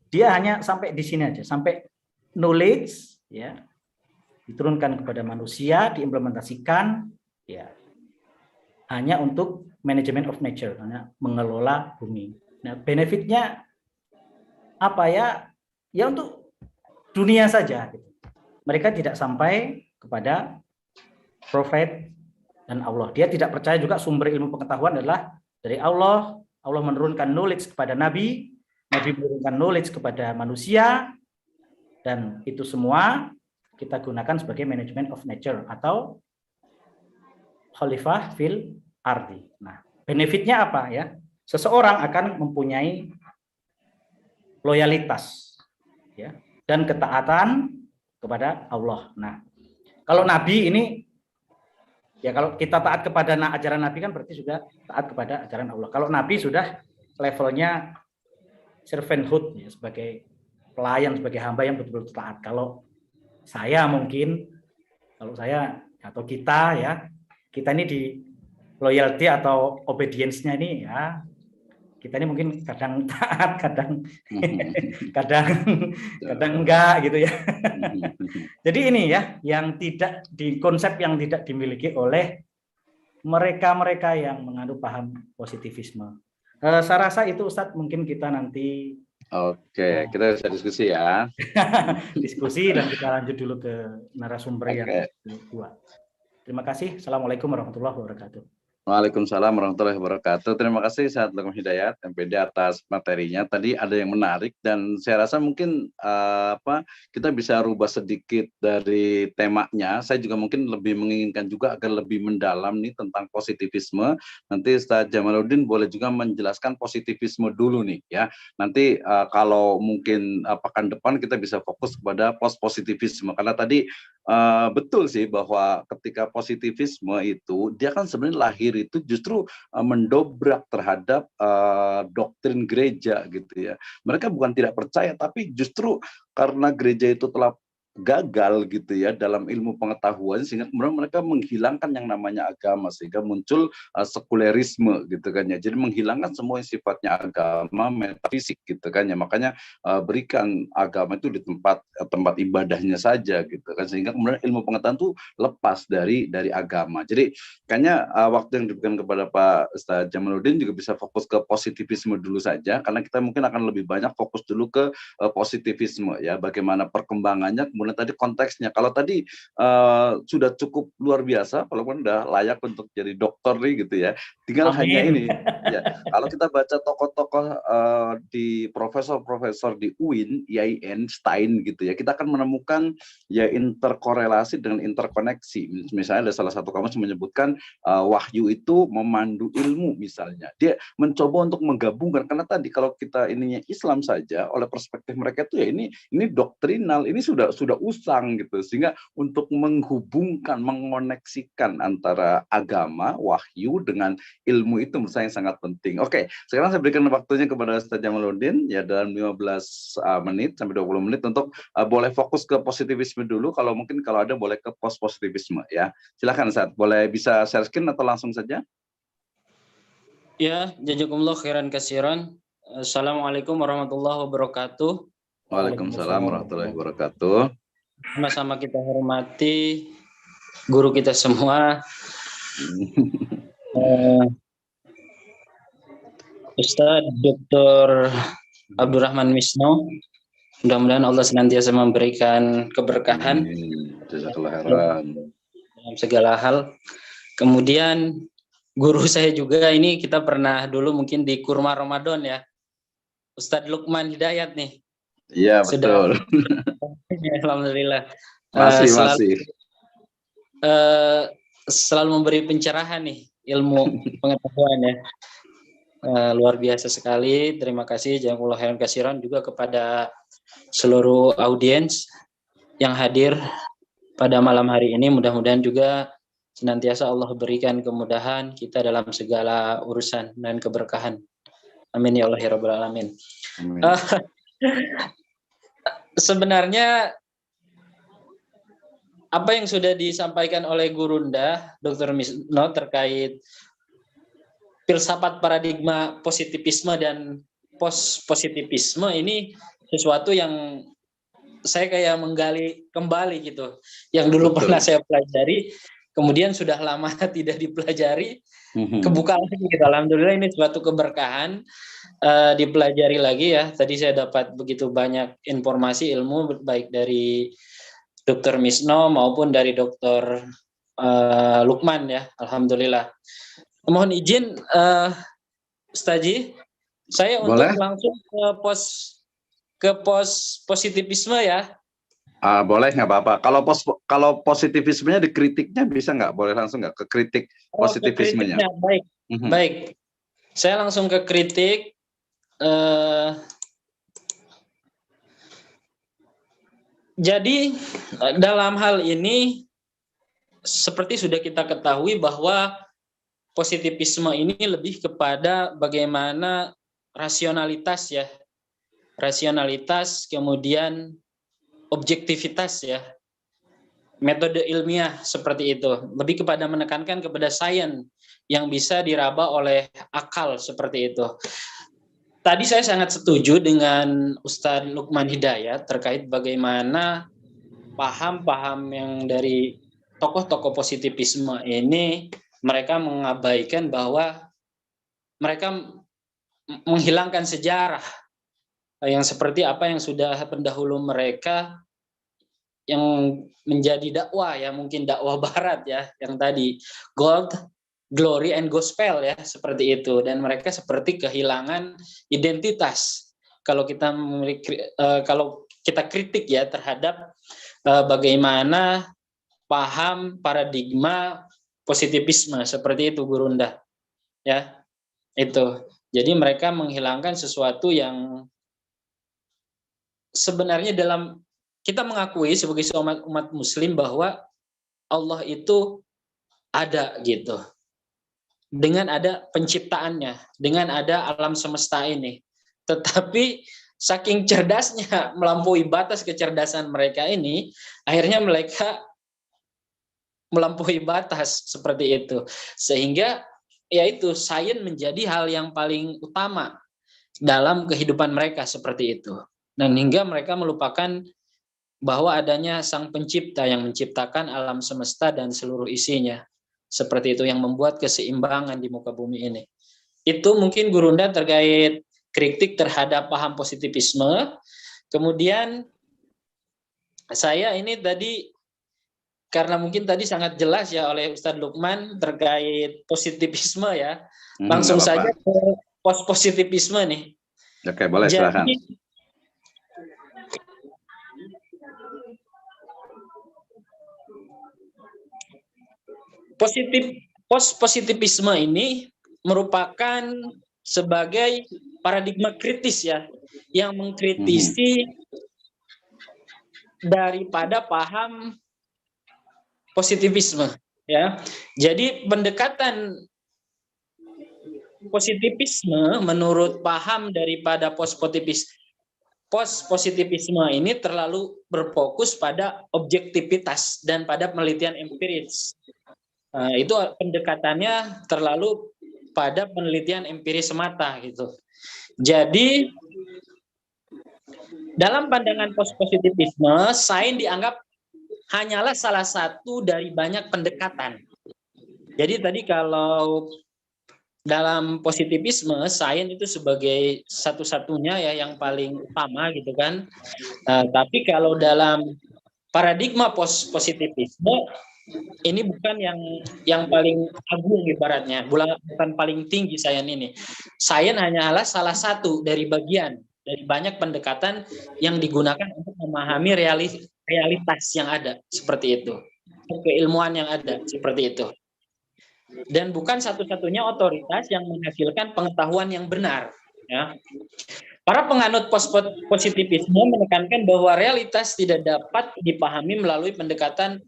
dia hanya sampai di sini aja, sampai knowledge ya diturunkan kepada manusia, diimplementasikan ya hanya untuk management of nature, hanya mengelola bumi. Nah, benefitnya apa ya? Ya untuk dunia saja. Mereka tidak sampai kepada prophet dan Allah. Dia tidak percaya juga sumber ilmu pengetahuan adalah dari Allah. Allah menurunkan knowledge kepada Nabi, Nabi menurunkan knowledge kepada manusia, dan itu semua kita gunakan sebagai management of nature atau khalifah fil ardi. Nah, benefitnya apa ya? Seseorang akan mempunyai loyalitas ya dan ketaatan kepada Allah. Nah, kalau Nabi ini Ya kalau kita taat kepada ajaran Nabi kan berarti sudah taat kepada ajaran Allah. Kalau Nabi sudah levelnya servanthood ya, sebagai pelayan, sebagai hamba yang betul-betul taat. Kalau saya atau kita ini di loyalty atau obedience-nya ini ya, kita ini mungkin kadang taat, kadang enggak gitu ya. Jadi ini ya, yang tidak di konsep yang tidak dimiliki oleh mereka-mereka yang mengandung paham positivisme. Saya rasa itu Ustadz, mungkin kita nanti Oke, kita bisa diskusi ya. diskusi dan kita lanjut dulu ke narasumber yang kedua. Terima kasih. Assalamualaikum warahmatullahi wabarakatuh. Waalaikumsalam warahmatullahi wabarakatuh. Terima kasih Ustaz Luqman Hidayat MPD atas materinya. Tadi ada yang menarik dan saya rasa mungkin kita bisa rubah sedikit dari temanya. Saya juga mungkin lebih menginginkan juga agar lebih mendalam nih tentang positivisme. Nanti Ustaz Jamaluddin boleh juga menjelaskan positivisme dulu nih ya. Nanti kalau mungkin pekan depan kita bisa fokus kepada positivisme karena tadi betul sih bahwa ketika positivisme itu dia kan sebenarnya lahir itu justru mendobrak terhadap doktrin gereja gitu ya. Mereka bukan tidak percaya tapi justru karena gereja itu telah gagal gitu ya dalam ilmu pengetahuan sehingga kemudian mereka menghilangkan yang namanya agama sehingga muncul sekulerisme gitu kan ya. Jadi menghilangkan semua yang sifatnya agama, metafisik gitu kan ya. Makanya berikan agama itu di tempat ibadahnya saja gitu kan sehingga kemudian ilmu pengetahuan itu lepas dari agama. Jadi kayaknya waktu yang diberikan kepada Pak Ustaz Jamaluddin juga bisa fokus ke positivisme dulu saja karena kita mungkin akan lebih banyak fokus dulu ke positivisme ya, bagaimana perkembangannya, kemudian tadi konteksnya. Kalau tadi sudah cukup luar biasa, walaupun udah layak untuk jadi dokter nih gitu ya. Tinggal Amin. hanya ini ya. Kalau kita baca tokoh-tokoh di profesor-profesor di UIN, IAIN, Stein gitu ya, kita akan menemukan ya interkorelasi dengan interkoneksi. Misalnya ada salah satu kamus menyebutkan wahyu itu memandu ilmu misalnya. Dia mencoba untuk menggabungkan karena tadi kalau kita ininya Islam saja oleh perspektif mereka itu ya ini doktrinal, ini sudah usang gitu. Sehingga untuk menghubungkan, mengoneksikan antara agama, wahyu dengan ilmu itu menurut saya sangat penting. Oke, sekarang saya berikan waktunya kepada Ustaz Jamaluddin ya dalam 15 menit sampai 20 menit untuk boleh fokus ke positivisme dulu, kalau ada boleh ke positivisme ya. Silakan Ustaz, boleh bisa share screen atau langsung saja? Ya, jazakumullah khairan katsiran. Assalamualaikum warahmatullahi wabarakatuh. Waalaikumsalam warahmatullahi wabarakatuh. Sama-sama kita hormati guru kita semua. Ustadz Dr. Abdurrahman Wisnu. Mudah-mudahan Allah senantiasa memberikan keberkahan dalam segala hal. Kemudian guru saya juga ini kita pernah dulu mungkin di Kurma Ramadan ya. Ustadz Luqman Hidayat nih. Iya betul. Alhamdulillah. Masih. Selalu memberi pencerahan nih ilmu pengetahuan ya. Luar biasa sekali. Terima kasih jazakumullah khairan katsiran juga kepada seluruh audiens yang hadir pada malam hari ini. Mudah-mudahan juga senantiasa Allah berikan kemudahan kita dalam segala urusan dan keberkahan. Amin ya Allah ya Rabbal Alamin. Sebenarnya apa yang sudah disampaikan oleh Gurunda Dr. Misno terkait filsafat paradigma positivisme dan post-positivisme ini sesuatu yang saya kayak menggali kembali gitu. Yang dulu pernah saya pelajari, kemudian sudah lama tidak dipelajari, kebuka lagi gitu. Alhamdulillah ini suatu keberkahan dipelajari lagi ya. Tadi saya dapat begitu banyak informasi ilmu baik dari Dr. Misno maupun dari Dr. Luqman ya. Alhamdulillah. Mohon izin Ustazi, saya boleh? Untuk langsung ke pos positivisme ya. Boleh, nggak apa-apa. Kalau positivismenya dikritiknya bisa nggak? Boleh langsung nggak ke kritik positivismenya? Baik, baik. Saya langsung ke kritik. Jadi dalam hal ini seperti sudah kita ketahui bahwa positivisme ini lebih kepada bagaimana rasionalitas ya. Rasionalitas, kemudian objektivitas ya. Metode ilmiah seperti itu. Lebih kepada menekankan kepada sains yang bisa diraba oleh akal seperti itu. Tadi saya sangat setuju dengan Ustadz Lukman Hidayat terkait bagaimana paham-paham yang dari tokoh-tokoh positivisme ini mereka mengabaikan bahwa mereka menghilangkan sejarah yang seperti apa yang sudah pendahulu mereka yang menjadi dakwah ya, mungkin dakwah barat ya, yang tadi gold, glory and gospel ya, seperti itu. Dan mereka seperti kehilangan identitas kalau kita kritik ya terhadap bagaimana paham paradigma positivisme seperti itu Gurunda ya, itu. Jadi mereka menghilangkan sesuatu yang sebenarnya dalam kita mengakui sebagai umat muslim bahwa Allah itu ada gitu. Dengan ada penciptaannya, dengan ada alam semesta ini. Tetapi saking cerdasnya, melampaui batas kecerdasan mereka ini, akhirnya mereka melampaui batas seperti itu. Sehingga yaitu sains menjadi hal yang paling utama dalam kehidupan mereka seperti itu. Dan hingga mereka melupakan bahwa adanya Sang Pencipta yang menciptakan alam semesta dan seluruh isinya. Seperti itu yang membuat keseimbangan di muka bumi ini. Itu mungkin Gurunda terkait kritik terhadap paham positivisme. Kemudian saya ini tadi, karena mungkin tadi sangat jelas ya oleh Ustadz Lukman terkait positivisme ya. Langsung saja ke post-positivisme nih. Oke, boleh silakan. Post-positivisme ini merupakan sebagai paradigma kritis ya, yang mengkritisi daripada paham positivisme ya. Jadi pendekatan positivisme menurut paham daripada post-positivisme ini terlalu berfokus pada objektivitas dan pada penelitian empiris. Itu pendekatannya terlalu pada penelitian empiris semata gitu. Jadi dalam pandangan post-positivisme, sains dianggap hanyalah salah satu dari banyak pendekatan. Jadi tadi kalau dalam positivisme, sains itu sebagai satu-satunya ya yang paling utama gitu kan. Tapi kalau dalam paradigma positivisme ini bukan yang paling agung ibaratnya, bukan paling tinggi sains ini. Sains hanyalah salah satu dari bagian dari banyak pendekatan yang digunakan untuk memahami realitas yang ada seperti itu, keilmuan yang ada seperti itu. Dan bukan satu-satunya otoritas yang menghasilkan pengetahuan yang benar. Ya. Para penganut positivisme menekankan bahwa realitas tidak dapat dipahami melalui pendekatan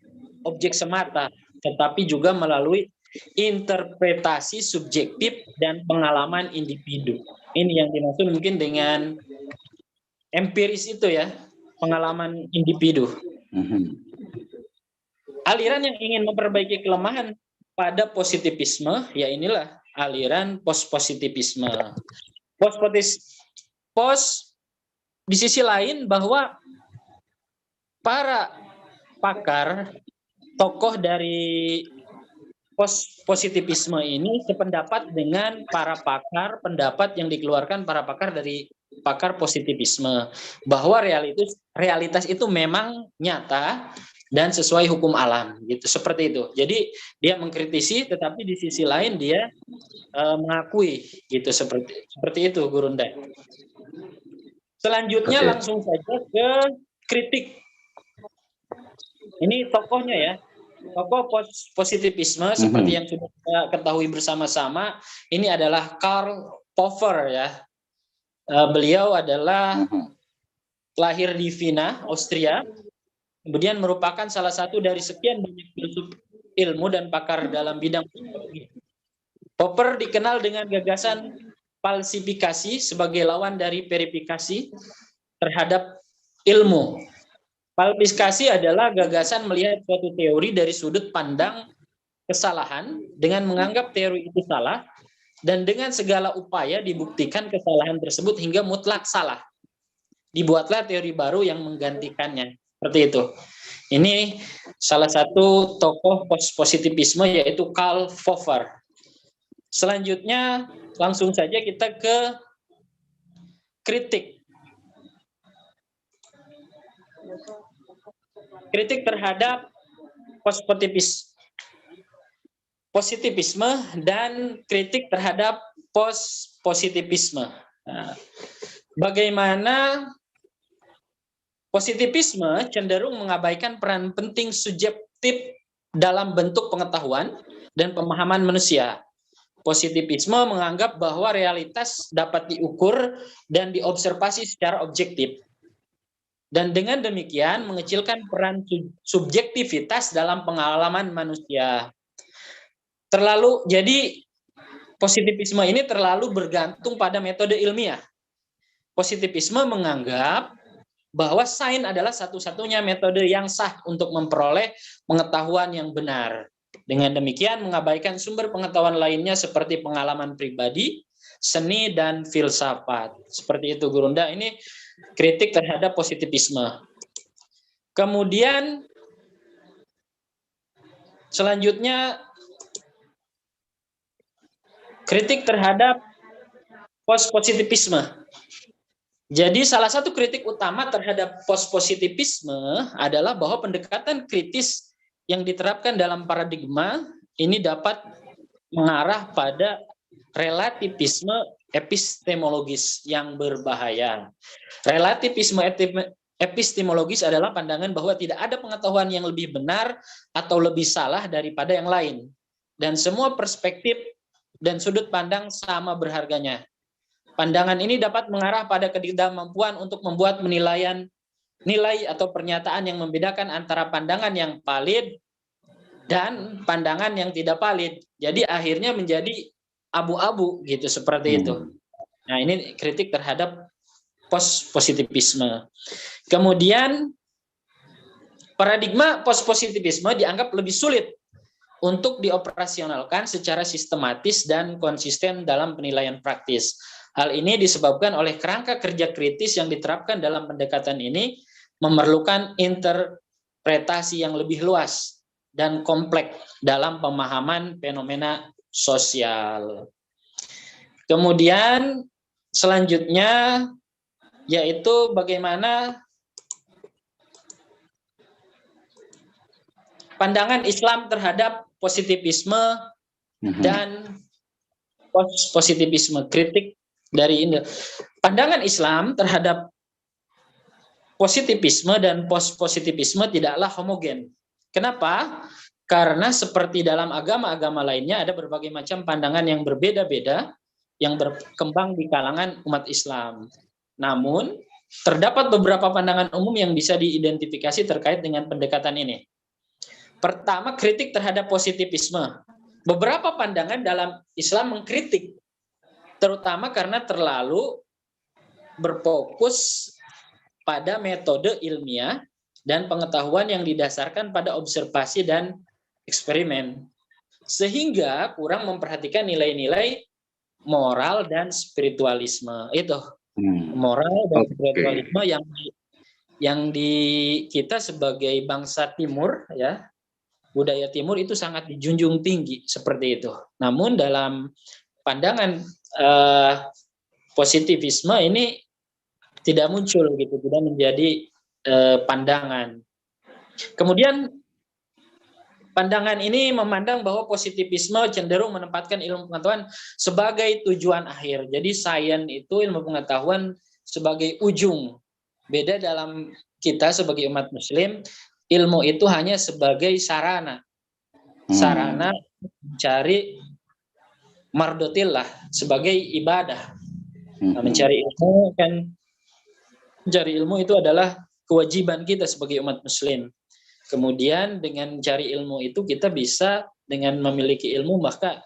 objek semata, tetapi juga melalui interpretasi subjektif dan pengalaman individu. Ini yang dimaksud mungkin dengan empiris itu ya, pengalaman individu. Aliran yang ingin memperbaiki kelemahan pada positivisme, ya inilah aliran post-positivisme. Di sisi lain bahwa para pakar tokoh dari post-positivisme ini sependapat dengan para pakar, pendapat yang dikeluarkan para pakar dari pakar positivisme, bahwa realitas itu memang nyata dan sesuai hukum alam, gitu, seperti itu. Jadi dia mengkritisi, tetapi di sisi lain dia mengakui, gitu, seperti itu, Gurunda. Selanjutnya langsung saja ke kritik. Ini tokohnya ya, tokoh positivisme seperti yang sudah kita ketahui bersama-sama. Ini adalah Karl Popper ya. Beliau adalah lahir di Vienna, Austria. Kemudian merupakan salah satu dari sekian banyak filsuf ilmu dan pakar dalam bidang psikologi. Popper dikenal dengan gagasan falsifikasi sebagai lawan dari verifikasi terhadap ilmu. Falsifikasi adalah gagasan melihat suatu teori dari sudut pandang kesalahan dengan menganggap teori itu salah dan dengan segala upaya dibuktikan kesalahan tersebut hingga mutlak salah. Dibuatlah teori baru yang menggantikannya. Seperti itu. Ini salah satu tokoh positivisme yaitu Karl Popper. Selanjutnya langsung saja kita ke kritik. Kritik terhadap positivisme dan kritik terhadap positivisme. Nah, bagaimana positivisme cenderung mengabaikan peran penting subjektif dalam bentuk pengetahuan dan pemahaman manusia. Positivisme menganggap bahwa realitas dapat diukur dan diobservasi secara objektif. Dan dengan demikian mengecilkan peran subjektivitas dalam pengalaman manusia. Jadi positivisme ini terlalu bergantung pada metode ilmiah. Positivisme menganggap bahwa sains adalah satu-satunya metode yang sah untuk memperoleh pengetahuan yang benar. Dengan demikian mengabaikan sumber pengetahuan lainnya seperti pengalaman pribadi, seni, dan filsafat. Seperti itu Gurunda, ini kritik terhadap positivisme. Kemudian selanjutnya kritik terhadap positivisme. Jadi salah satu kritik utama terhadap positivisme adalah bahwa pendekatan kritis yang diterapkan dalam paradigma ini dapat mengarah pada relativisme epistemologis yang berbahaya. Relativisme epistemologis adalah pandangan bahwa tidak ada pengetahuan yang lebih benar atau lebih salah daripada yang lain. Dan semua perspektif dan sudut pandang sama berharganya. Pandangan ini dapat mengarah pada ketidakmampuan untuk membuat nilai atau pernyataan yang membedakan antara pandangan yang valid dan pandangan yang tidak valid. Jadi akhirnya menjadi abu-abu gitu, seperti itu. Nah, ini kritik terhadap positivisme. Kemudian paradigma positivisme dianggap lebih sulit untuk dioperasionalkan secara sistematis dan konsisten dalam penilaian praktis. Hal ini disebabkan oleh kerangka kerja kritis yang diterapkan dalam pendekatan ini memerlukan interpretasi yang lebih luas dan kompleks dalam pemahaman fenomena sosial. Kemudian selanjutnya yaitu bagaimana pandangan Islam terhadap positivisme dan positivisme, kritik dari ini. Pandangan Islam terhadap positivisme dan positivisme tidaklah homogen. Kenapa? Karena seperti dalam agama-agama lainnya ada berbagai macam pandangan yang berbeda-beda yang berkembang di kalangan umat Islam. Namun, terdapat beberapa pandangan umum yang bisa diidentifikasi terkait dengan pendekatan ini. Pertama, kritik terhadap positivisme. Beberapa pandangan dalam Islam mengkritik, terutama karena terlalu berfokus pada metode ilmiah dan pengetahuan yang didasarkan pada observasi dan eksperimen, sehingga kurang memperhatikan nilai-nilai moral dan spiritualisme. Itu moral dan spiritualisme yang di kita sebagai bangsa Timur, ya, budaya Timur itu sangat dijunjung tinggi seperti itu. Namun dalam pandangan positivisme ini tidak muncul gitu, tidak menjadi pandangan. Kemudian pandangan ini memandang bahwa positivisme cenderung menempatkan ilmu pengetahuan sebagai tujuan akhir. Jadi sains itu ilmu pengetahuan sebagai ujung. Beda dalam kita sebagai umat muslim, ilmu itu hanya sebagai sarana. Sarana mencari mardotillah, sebagai ibadah. Nah, mencari ilmu itu adalah kewajiban kita sebagai umat muslim. Kemudian dengan cari ilmu itu kita bisa dengan memiliki ilmu, maka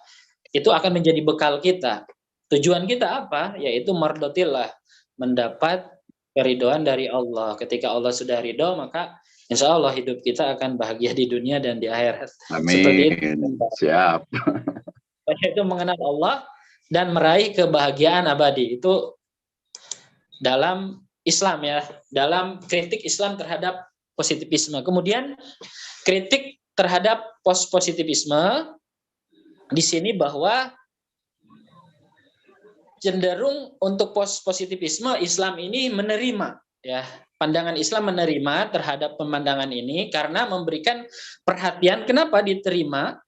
itu akan menjadi bekal kita. Tujuan kita apa? Yaitu mardotillah, mendapat keridhaan dari Allah. Ketika Allah sudah ridho, maka insya Allah hidup kita akan bahagia di dunia dan di akhirat. Seperti itu. Amin. Siap. Itu mengenal Allah dan meraih kebahagiaan abadi. Itu dalam Islam ya, dalam kritik Islam terhadap positivisme. Kemudian kritik terhadap positivisme di sini bahwa cenderung untuk positivisme Islam ini menerima ya, pandangan Islam menerima terhadap pemandangan ini karena memberikan perhatian. Kenapa diterima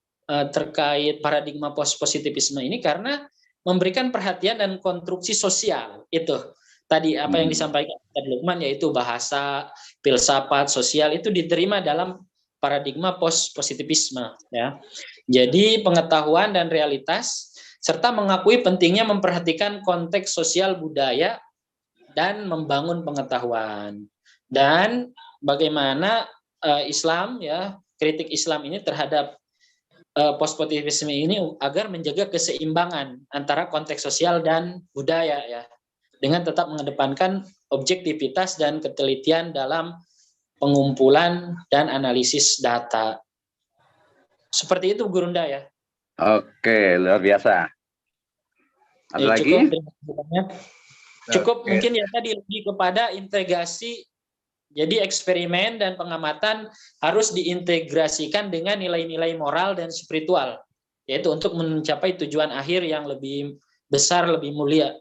terkait paradigma positivisme ini? Karena memberikan perhatian dan konstruksi sosial. Itu tadi apa yang disampaikan Ustaz Lukman, yaitu bahasa, filsafat, sosial, itu diterima dalam paradigma positivisme ya. Jadi pengetahuan dan realitas serta mengakui pentingnya memperhatikan konteks sosial budaya dan membangun pengetahuan. Dan bagaimana Islam ya, kritik Islam ini terhadap positivisme ini agar menjaga keseimbangan antara konteks sosial dan budaya ya, dengan tetap mengedepankan objektivitas dan ketelitian dalam pengumpulan dan analisis data. Seperti itu Gurunda ya. Oke, luar biasa. Ada lagi? Cukup mungkin ya tadi lebih kepada integrasi. Jadi eksperimen dan pengamatan harus diintegrasikan dengan nilai-nilai moral dan spiritual, yaitu untuk mencapai tujuan akhir yang lebih besar, lebih mulia.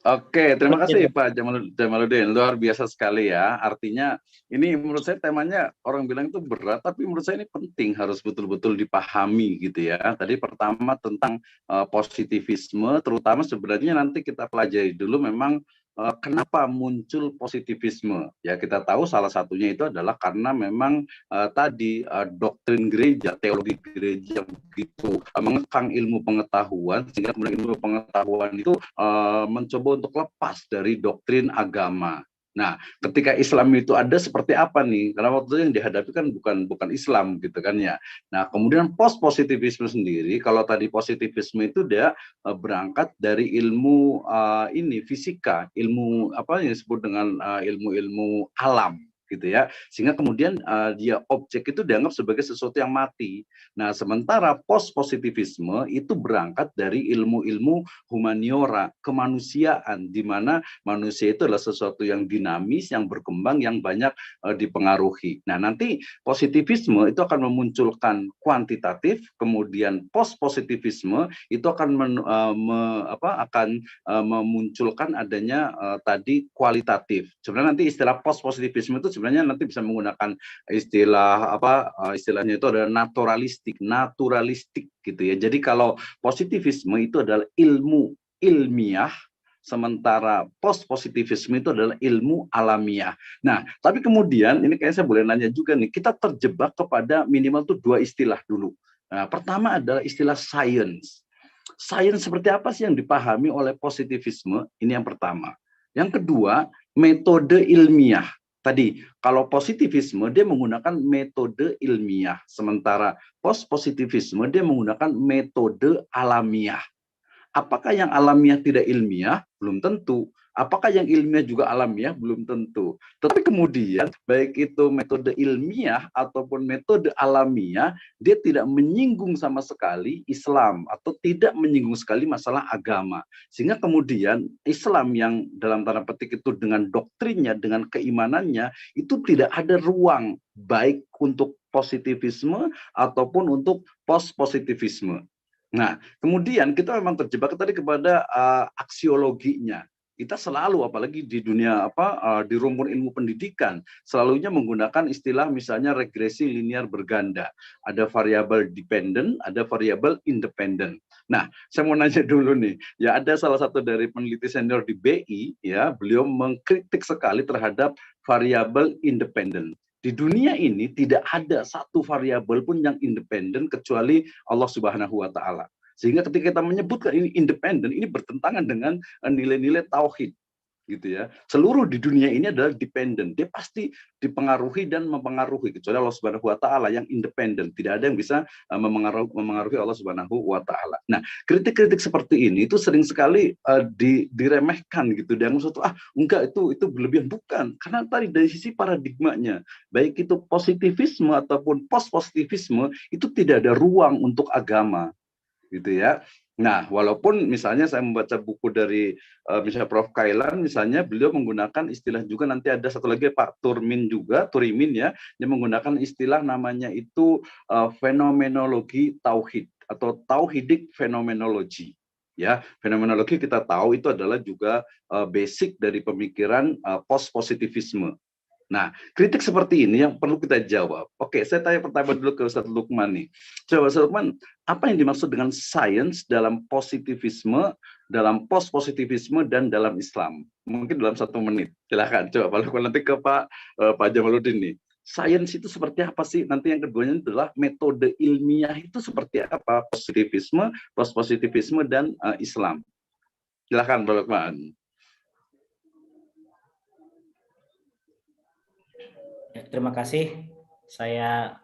Oke, terima kasih Pak Jamaluddin. Luar biasa sekali ya. Artinya ini menurut saya temanya orang bilang itu berat, tapi menurut saya ini penting, harus betul-betul dipahami gitu ya. Tadi pertama tentang positivisme, terutama sebenarnya nanti kita pelajari dulu memang kenapa muncul positivisme. Ya kita tahu salah satunya itu adalah karena memang tadi doktrin gereja, teologi gereja begitu mengekang ilmu pengetahuan, sehingga kemudian ilmu pengetahuan itu mencoba untuk lepas dari doktrin agama. Nah, ketika Islam itu ada seperti apa nih? Karena waktu itu yang dihadapi kan bukan Islam gitu kan ya. Nah, kemudian positivisme sendiri, kalau tadi positivisme itu dia berangkat dari ilmu ini fisika, ilmu apa yang disebut dengan ilmu-ilmu alam gitu ya, sehingga kemudian dia objek itu dianggap sebagai sesuatu yang mati. Nah, sementara positivisme itu berangkat dari ilmu-ilmu humaniora, kemanusiaan, di mana manusia itu adalah sesuatu yang dinamis, yang berkembang, yang banyak dipengaruhi. Nah, nanti positivisme itu akan memunculkan kuantitatif, kemudian positivisme itu akan memunculkan adanya tadi kualitatif. Sebenarnya nanti istilah positivisme itu sebenarnya nanti bisa menggunakan istilah istilahnya itu adalah naturalistik gitu ya. Jadi kalau positivisme itu adalah ilmu ilmiah, sementara positivisme itu adalah ilmu alamiah. Nah, tapi kemudian ini kayaknya saya boleh nanya juga nih, kita terjebak kepada minimal tuh dua istilah dulu. Nah, pertama adalah istilah science. Science seperti apa sih yang dipahami oleh positivisme? Ini yang pertama. Yang kedua, metode ilmiah. Tadi, kalau positivisme dia menggunakan metode ilmiah, sementara positivisme dia menggunakan metode alamiah. Apakah yang alamiah tidak ilmiah? Belum tentu. Apakah yang ilmiah juga alamiah? Belum tentu. Tetapi kemudian, baik itu metode ilmiah ataupun metode alamiah, dia tidak menyinggung sama sekali Islam atau tidak menyinggung sekali masalah agama. Sehingga kemudian Islam yang dalam tanda petik itu dengan doktrinnya, dengan keimanannya, itu tidak ada ruang baik untuk positivisme ataupun untuk positivisme. Nah, kemudian kita memang terjebak tadi kepada aksiologinya. Kita selalu, apalagi di dunia di rumpun ilmu pendidikan, selalunya menggunakan istilah misalnya regresi linear berganda. Ada variabel dependent, ada variabel independent. Nah, saya mau nanya dulu nih, ya ada salah satu dari peneliti senior di BI, ya beliau mengkritik sekali terhadap variabel independent. Di dunia ini tidak ada satu variabel pun yang independen kecuali Allah Subhanahu wa Ta'ala. Sehingga ketika kita menyebutkan ini independen, ini bertentangan dengan nilai-nilai tauhid. gitu ya. Seluruh di dunia ini adalah dependent. Dia pasti dipengaruhi dan mempengaruhi, kecuali Allah Subhanahu wa taala yang independen. Tidak ada yang bisa memengaruhi Allah Subhanahu wa taala. Nah, kritik-kritik seperti ini itu sering sekali diremehkan gitu. Dan suatu enggak, itu berlebihan. Bukan, karena tadi dari sisi paradigmanya, baik itu positivisme ataupun post-positivisme, itu tidak ada ruang untuk agama gitu ya. Nah, walaupun misalnya saya membaca buku dari misalnya Prof. Kailan, misalnya beliau menggunakan istilah juga, nanti ada satu lagi Pak Turimin ya, yang menggunakan istilah namanya itu fenomenologi tauhid atau tauhidik fenomenologi. Ya, fenomenologi kita tahu itu adalah juga basic dari pemikiran post-positivisme. Nah, kritik seperti ini yang perlu kita jawab. Oke, saya tanya pertama dulu ke Ustaz Lukman nih. Coba Ustaz Lukman, apa yang dimaksud dengan sains dalam positivisme, dalam post-positivisme, dan dalam Islam? Mungkin dalam 1 menit. Silahkan, coba Pak Lukman, nanti ke Pak Jamaluddin nih. Sains itu seperti apa sih? Nanti yang keduanya adalah metode ilmiah itu seperti apa? Positivisme, post-positivisme, dan Islam. Silahkan Pak Lukman. Ya, terima kasih. Saya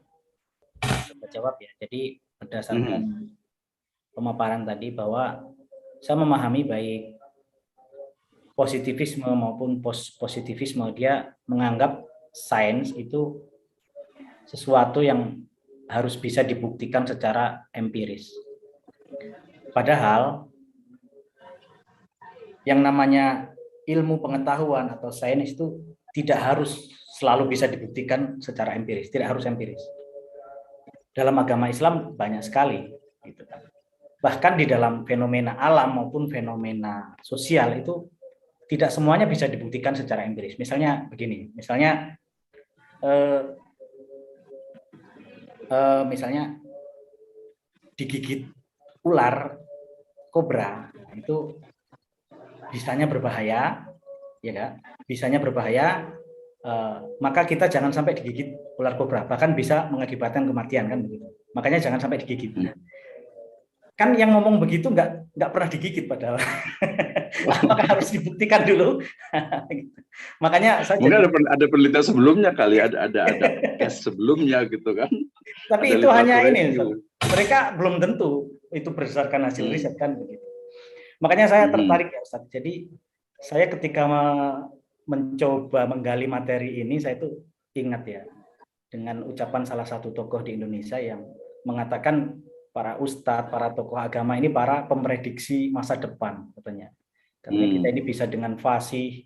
coba jawab ya. Jadi berdasarkan pemaparan tadi bahwa saya memahami baik positivisme maupun post-positivisme, dia menganggap sains itu sesuatu yang harus bisa dibuktikan secara empiris. Padahal yang namanya ilmu pengetahuan atau sains itu tidak harus selalu bisa dibuktikan secara empiris, tidak harus empiris. Dalam agama Islam banyak sekali, gitu kan. Bahkan di dalam fenomena alam maupun fenomena sosial itu tidak semuanya bisa dibuktikan secara empiris. Misalnya begini, misalnya digigit ular kobra itu bisanya berbahaya, ya kan? Bisanya berbahaya. Maka kita jangan sampai digigit ular kobra, bahkan bisa mengakibatkan kematian kan begitu. Makanya jangan sampai digigit. Kan yang ngomong begitu nggak pernah digigit padahal. Maka harus dibuktikan dulu. Makanya saya mungkin ada penelitian sebelumnya kali, ada case sebelumnya gitu kan. Tapi ada itu hanya ini, review. Mereka belum tentu itu berdasarkan hasil riset kan begitu. Makanya saya tertarik ya Ustaz. Jadi saya ketika mencoba menggali materi ini, saya itu ingat ya dengan ucapan salah satu tokoh di Indonesia yang mengatakan para ustadz, para tokoh agama ini para pemprediksi masa depan katanya. Karena kita ini bisa dengan fasih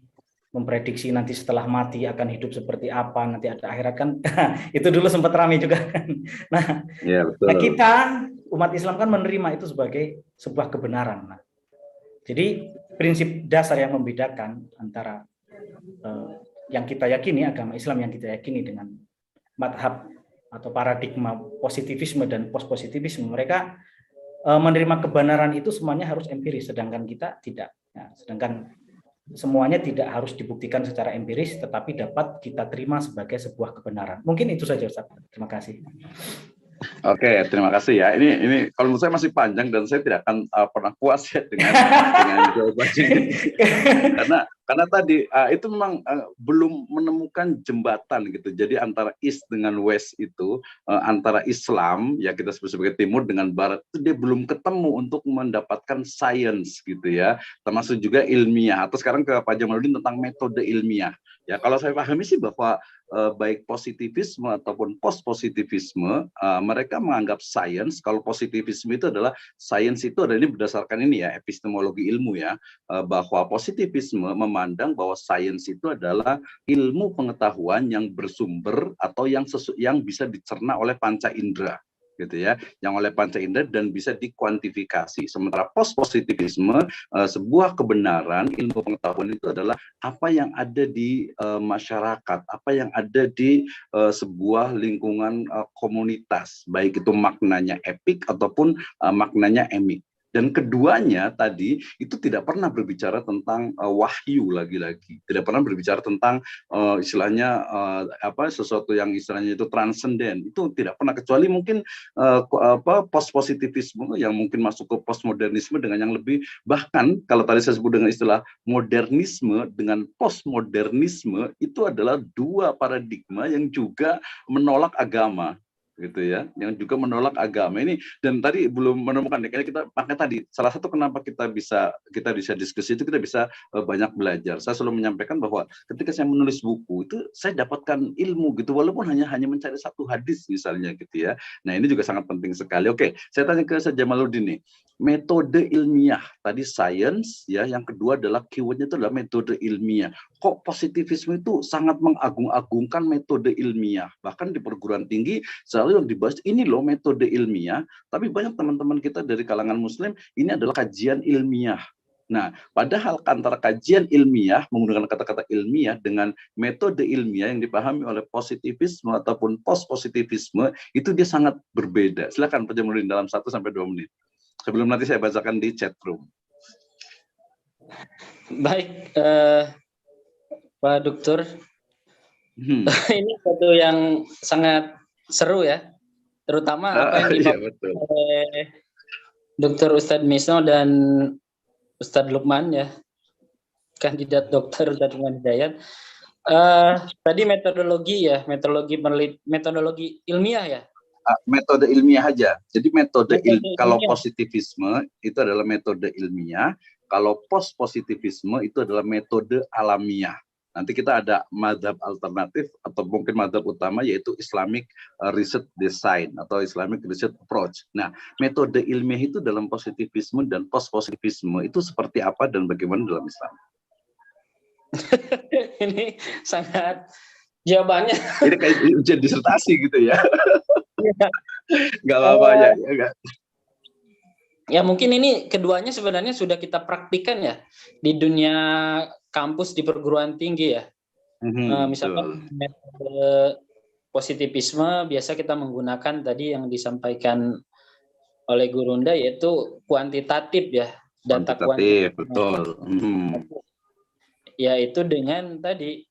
memprediksi nanti setelah mati akan hidup seperti apa, nanti ada akhirat kan. Itu dulu sempat ramai juga kan. Nah, ya, betul. Nah kita umat Islam kan menerima itu sebagai sebuah kebenaran. Nah, jadi prinsip dasar yang membedakan antara yang kita yakini, agama Islam yang kita yakini dengan madhab atau paradigma positivisme dan post-positivisme, mereka menerima kebenaran itu semuanya harus empiris, sedangkan kita tidak. Nah, sedangkan semuanya tidak harus dibuktikan secara empiris, tetapi dapat kita terima sebagai sebuah kebenaran. Mungkin itu saja Ustaz. Terima kasih. Oke, terima kasih ya. Ini kalau menurut saya masih panjang dan saya tidak akan pernah puas ya dengan jawaban ini. Karena tadi itu memang belum menemukan jembatan gitu. Jadi antara East dengan West itu, antara Islam ya kita sebut sebagai Timur dengan Barat itu dia belum ketemu untuk mendapatkan sains gitu ya. Termasuk juga ilmiah. Atau sekarang ke Pak Jamaluddin tentang metode ilmiah. Ya kalau saya pahami sih bahwa baik positivisme ataupun post-positivisme, mereka menganggap sains, kalau positivisme itu adalah sains itu adalah ini berdasarkan ini ya, epistemologi ilmu ya, bahwa positivisme memandang bahwa sains itu adalah ilmu pengetahuan yang bersumber atau yang bisa dicerna oleh panca indera. Gitu ya, yang oleh panca indera dan bisa dikuantifikasi. Sementara post-positivisme, sebuah kebenaran ilmu pengetahuan itu adalah apa yang ada di masyarakat, apa yang ada di sebuah lingkungan komunitas, baik itu maknanya epik ataupun maknanya emik. Dan keduanya tadi itu tidak pernah berbicara tentang wahyu lagi-lagi, tidak pernah berbicara tentang istilahnya sesuatu yang istilahnya itu transenden, itu tidak pernah, kecuali mungkin post positivisme yang mungkin masuk ke postmodernisme dengan yang lebih, bahkan kalau tadi saya sebut dengan istilah modernisme dengan postmodernisme, itu adalah dua paradigma yang juga menolak agama, gitu ya, yang juga menolak agama ini. Dan tadi belum menemukan, kayaknya kita makanya tadi salah satu kenapa kita bisa diskusi itu, kita bisa banyak belajar. Saya selalu menyampaikan bahwa ketika saya menulis buku itu saya dapatkan ilmu gitu, walaupun hanya mencari satu hadis misalnya gitu ya. Nah ini juga sangat penting sekali. Oke, saya tanya ke Jamaluddin nih, metode ilmiah tadi science ya, yang kedua adalah keywordnya itu adalah metode ilmiah. Kok positivisme itu sangat mengagung-agungkan metode ilmiah, bahkan di perguruan tinggi selalu yang dibahas ini loh metode ilmiah, tapi banyak teman-teman kita dari kalangan muslim ini adalah kajian ilmiah. Nah, padahal antara kajian ilmiah menggunakan kata-kata ilmiah dengan metode ilmiah yang dipahami oleh positivisme ataupun post-positivisme itu dia sangat berbeda. Silakan Pak Jamaluddin dalam 1-2 menit. Sebelum nanti saya bacakan di chat room. Baik, Pak Dokter. Ini satu yang sangat seru ya, terutama apa yang dibawa oleh Dr. Ustadz Misno dan Ustadz Lukman ya, kandidat dokter Ustadz Lukman Hidayat. Tadi metodologi ya, metodologi ilmiah ya. Metode ilmiah aja. Jadi kalau positivisme itu adalah metode ilmiah, kalau post positivisme itu adalah metode alamiah. Nanti kita ada mazhab alternatif atau mungkin mazhab utama, yaitu Islamic Research Design atau Islamic Research Approach. Nah, metode ilmiah itu dalam positivisme dan post-positivisme itu seperti apa dan bagaimana dalam Islam? Ini sangat jawabannya. Ini kayak ujian disertasi gitu ya. Nggak apa-apa ya. Ya mungkin ini keduanya sebenarnya sudah kita praktikan ya di dunia kampus di perguruan tinggi ya. Misalkan metode positivisme biasa kita menggunakan tadi yang disampaikan oleh Gurunda, yaitu kuantitatif ya, data kuantitatif. Betul. Yaitu dengan tadi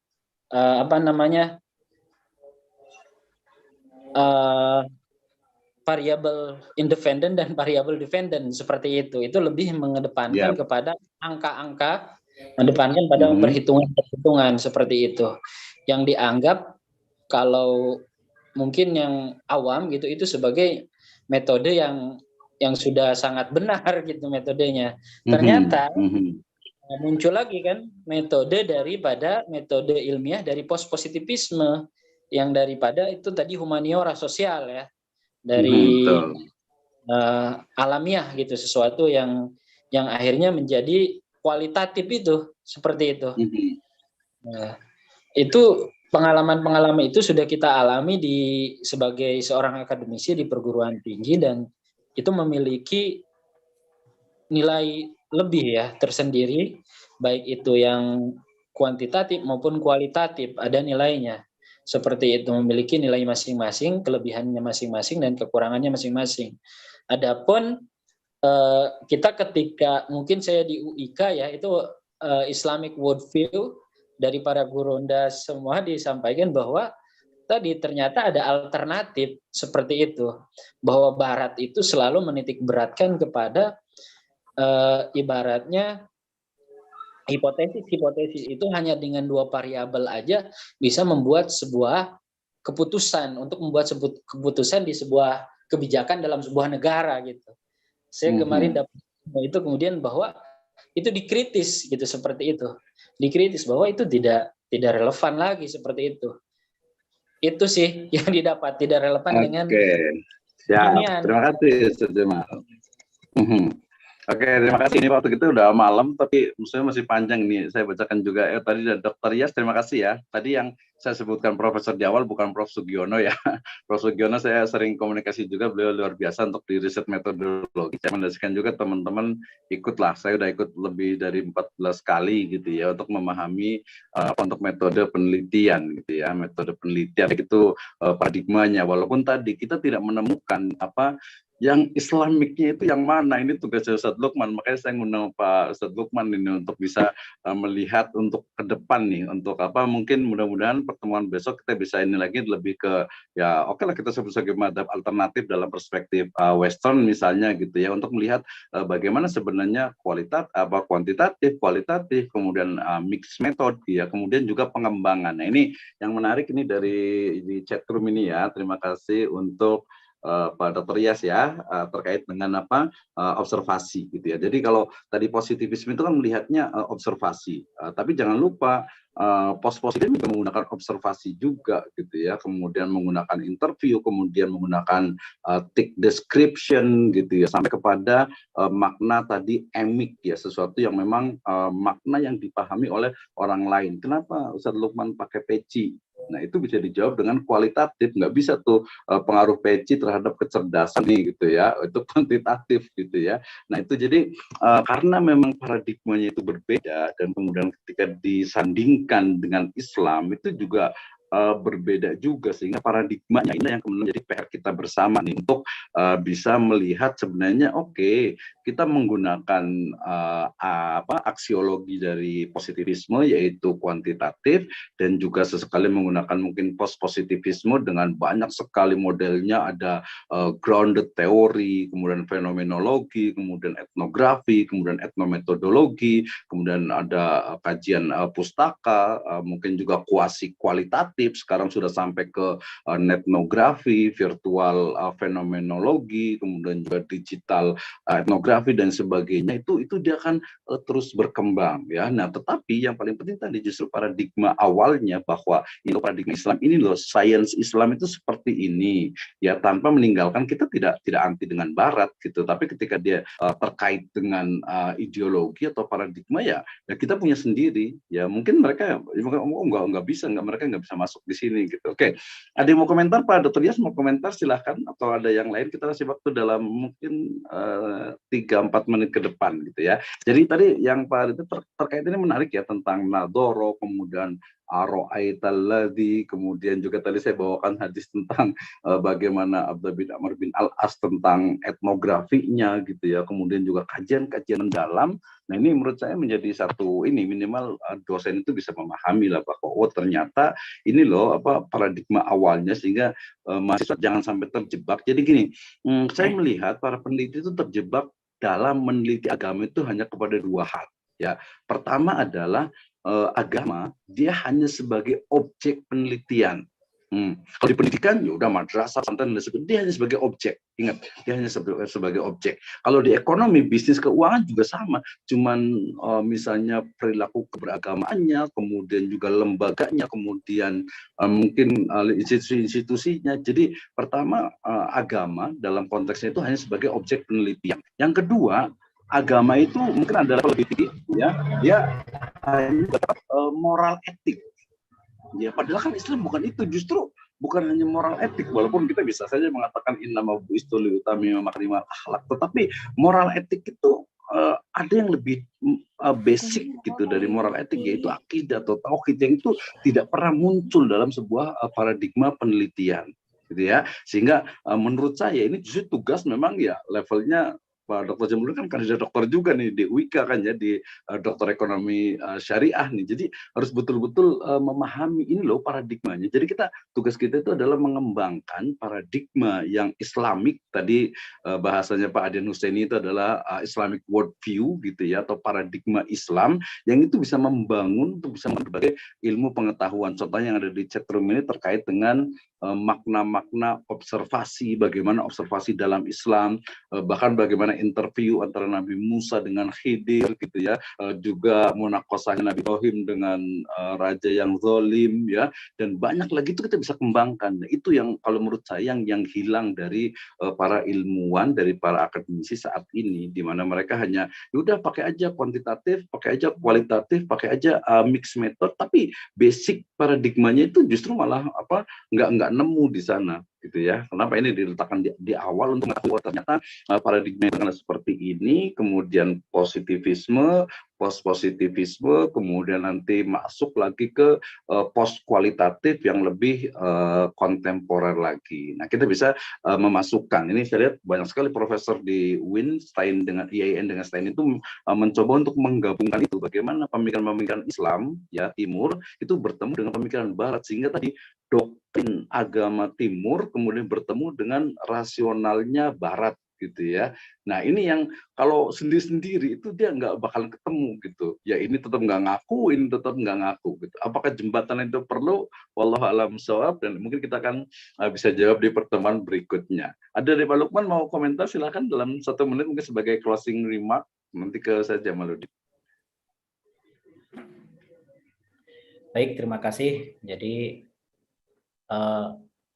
variabel independen dan variabel dependent, seperti itu. Itu lebih mengedepankan kepada angka-angka, mengedepankan pada perhitungan-perhitungan seperti itu. Yang dianggap kalau mungkin yang awam gitu itu sebagai metode yang sudah sangat benar gitu metodenya. Ternyata muncul lagi kan metode daripada metode ilmiah dari post-positivisme yang daripada itu tadi humaniora sosial ya. Dari alamiah gitu, sesuatu yang akhirnya menjadi kualitatif itu, seperti itu. Nah, itu pengalaman itu sudah kita alami sebagai seorang akademisi di perguruan tinggi, dan itu memiliki nilai lebih ya tersendiri, baik itu yang kuantitatif maupun kualitatif, ada nilainya. Seperti itu, memiliki nilai masing-masing, kelebihannya masing-masing dan kekurangannya masing-masing. Adapun kita ketika mungkin saya di UIK ya, itu Islamic Worldview dari para gurunda semua disampaikan bahwa tadi ternyata ada alternatif seperti itu, bahwa Barat itu selalu menitik beratkan kepada ibaratnya hipotesis itu hanya dengan 2 variabel aja bisa membuat sebuah keputusan, untuk membuat keputusan di sebuah kebijakan dalam sebuah negara gitu. Saya kemarin dapat itu kemudian bahwa itu dikritis gitu, seperti itu. Dikritis bahwa itu tidak relevan lagi seperti itu. Itu sih yang didapat, tidak relevan dengan siap. Terima kasih Ustaz Jamal. Oke, terima kasih. Ini waktu kita udah malam, tapi maksudnya masih panjang nih. Saya bacakan juga. Tadi ada Dr. Yas, terima kasih ya. Tadi yang saya sebutkan profesor di awal, bukan Prof. Sugiono ya. Prof. Sugiono saya sering komunikasi juga, beliau luar biasa untuk di riset metodologi. Saya mendasarkan juga teman-teman ikutlah, saya udah ikut lebih dari 14 kali gitu ya, untuk memahami untuk metode penelitian gitu ya, metode penelitian itu paradigmanya. Walaupun tadi kita tidak menemukan apa yang Islamiknya itu yang mana, ini tugasnya Ustadz Lukman, makanya saya ngundang Pak Ustadz Lukman ini untuk bisa melihat untuk ke depan nih, untuk apa, mungkin mudah-mudahan pertemuan besok kita bisa ini lagi lebih ke ya oke lah kita sebut sebagai madhab alternatif dalam perspektif Western misalnya gitu ya, untuk melihat bagaimana sebenarnya kuantitatif, kualitatif, kemudian mix method ya, kemudian juga pengembangan. Nah ini yang menarik ini dari di chat room ini ya, terima kasih untuk Pak Dr. Yas ya, terkait dengan apa observasi gitu ya. Jadi kalau tadi positivisme itu kan melihatnya observasi, tapi jangan lupa post positif juga menggunakan observasi juga gitu ya, kemudian menggunakan interview, kemudian menggunakan tick description gitu ya, sampai kepada makna tadi emik ya, sesuatu yang memang makna yang dipahami oleh orang lain. Kenapa Ustadz Lukman pakai peci? Nah itu bisa dijawab dengan kualitatif, nggak bisa tuh pengaruh peci terhadap kecerdasan nih gitu ya, itu kuantitatif gitu ya. Nah itu jadi karena memang paradigmanya itu berbeda, dan kemudian ketika disandingkan dengan Islam itu juga berbeda juga, sehingga paradigmanya ini yang kemudian jadi PR kita bersama nih, untuk bisa melihat sebenarnya oke, kita menggunakan aksiologi dari positivisme yaitu kuantitatif, dan juga sesekali menggunakan mungkin post positivisme dengan banyak sekali modelnya, ada grounded teori, kemudian fenomenologi, kemudian etnografi, kemudian etnometodologi, kemudian ada kajian pustaka, mungkin juga kuasi kualitatif, sekarang sudah sampai ke netnografi, virtual fenomenologi, kemudian juga digital etnografi dan sebagainya. Itu dia akan terus berkembang ya. Nah, tetapi yang paling penting tadi justru paradigma awalnya, bahwa ini paradigma Islam ini loh, sains Islam itu seperti ini ya, tanpa meninggalkan, kita tidak anti dengan Barat gitu, tapi ketika dia terkait dengan ideologi atau paradigma ya kita punya sendiri ya. Mungkin mereka nggak bisa, mereka nggak bisa masuk di sini gitu. Oke, ada yang mau komentar? Pak Dr. Yas mau komentar silahkan, atau ada yang lain? Kita kasih waktu dalam mungkin 3-4 menit ke depan gitu ya. Jadi tadi yang Pak itu terkait ini menarik ya, tentang nadoro, kemudian aro'aitalladzi, kemudian juga tadi saya bawakan hadis tentang bagaimana Abdullah bin Amr bin Al-As tentang etnografinya gitu ya, kemudian juga kajian-kajian mendalam. Nah ini menurut saya menjadi satu ini, minimal dosen itu bisa memahami lah bahwa oh ternyata ini loh apa paradigma awalnya, sehingga mahasiswa jangan sampai terjebak. Jadi gini, saya melihat para peneliti itu terjebak dalam meneliti agama itu hanya kepada dua hal ya. Pertama adalah agama dia hanya sebagai objek penelitian. Kalau di pendidikan ya udah madrasah, pesantren dan sebagainya, dia hanya sebagai objek. Ingat, dia hanya sebagai objek. Kalau di ekonomi, bisnis, keuangan juga sama. Cuman misalnya perilaku keberagamaannya, kemudian juga lembaganya, kemudian mungkin institusi-institusinya. Jadi pertama agama dalam konteksnya itu hanya sebagai objek penelitian. Yang kedua, agama itu mungkin adalah lebih tinggi ya, dia hanya moral etik. Ya, padahal kan Islam bukan itu, justru bukan hanya moral etik, walaupun kita bisa saja mengatakan innama bu'istu liutammima makarimal akhlak, tetapi moral etik itu ada yang lebih basic gitu dari moral etik, yaitu akidah atau tauhid, yang itu tidak pernah muncul dalam sebuah paradigma penelitian gitu ya. Sehingga menurut saya ini justru tugas memang ya levelnya Pak Dr. Jamil kan kandidat dokter juga nih di UIK kan ya, di dokter ekonomi syariah nih. Jadi harus betul-betul memahami ini loh paradigmanya. Jadi tugas kita itu adalah mengembangkan paradigma yang Islamik. Tadi bahasanya Pak Adian Husaini itu adalah Islamic worldview gitu ya, atau paradigma Islam yang itu bisa membangun, untuk bisa berbagai ilmu pengetahuan. Contohnya yang ada di chat room ini terkait dengan makna-makna observasi, bagaimana observasi dalam Islam, bahkan bagaimana interview antara Nabi Musa dengan Khidir gitu ya, juga munakosahnya Nabi Ibrahim dengan raja yang zalim ya, dan banyak lagi itu kita bisa kembangkan. Nah, itu yang kalau menurut saya yang hilang dari para ilmuwan, dari para akademisi saat ini, di mana mereka hanya udah pakai aja kuantitatif, pakai aja kualitatif, pakai aja mix method, tapi basic paradigmanya itu justru malah nggak nemu di sana gitu ya. Kenapa ini diletakkan di awal untuk mengetahui ternyata paradigma yang seperti ini, kemudian positivisme, post-positivisme, kemudian nanti masuk lagi ke post kualitatif yang lebih kontemporer lagi. Nah, kita bisa memasukkan, ini saya lihat banyak sekali profesor di UIN, Stein dengan IAIN dengan Stein itu mencoba untuk menggabungkan itu, bagaimana pemikiran-pemikiran Islam ya Timur itu bertemu dengan pemikiran Barat, sehingga tadi doktrin agama Timur kemudian bertemu dengan rasionalnya Barat gitu ya. Nah, ini yang kalau sendiri-sendiri itu dia nggak bakal ketemu gitu. Ya ini tetap nggak ngaku, ini tetap nggak ngaku gitu. Apakah jembatan itu perlu? Wallahu a'lam bishawab, dan mungkin kita akan bisa jawab di pertemuan berikutnya. Ada dari Pak Lukman mau komentar, silakan dalam 1 menit mungkin sebagai closing remark. Nanti ke saya Jamaluddin. Baik, terima kasih. Jadi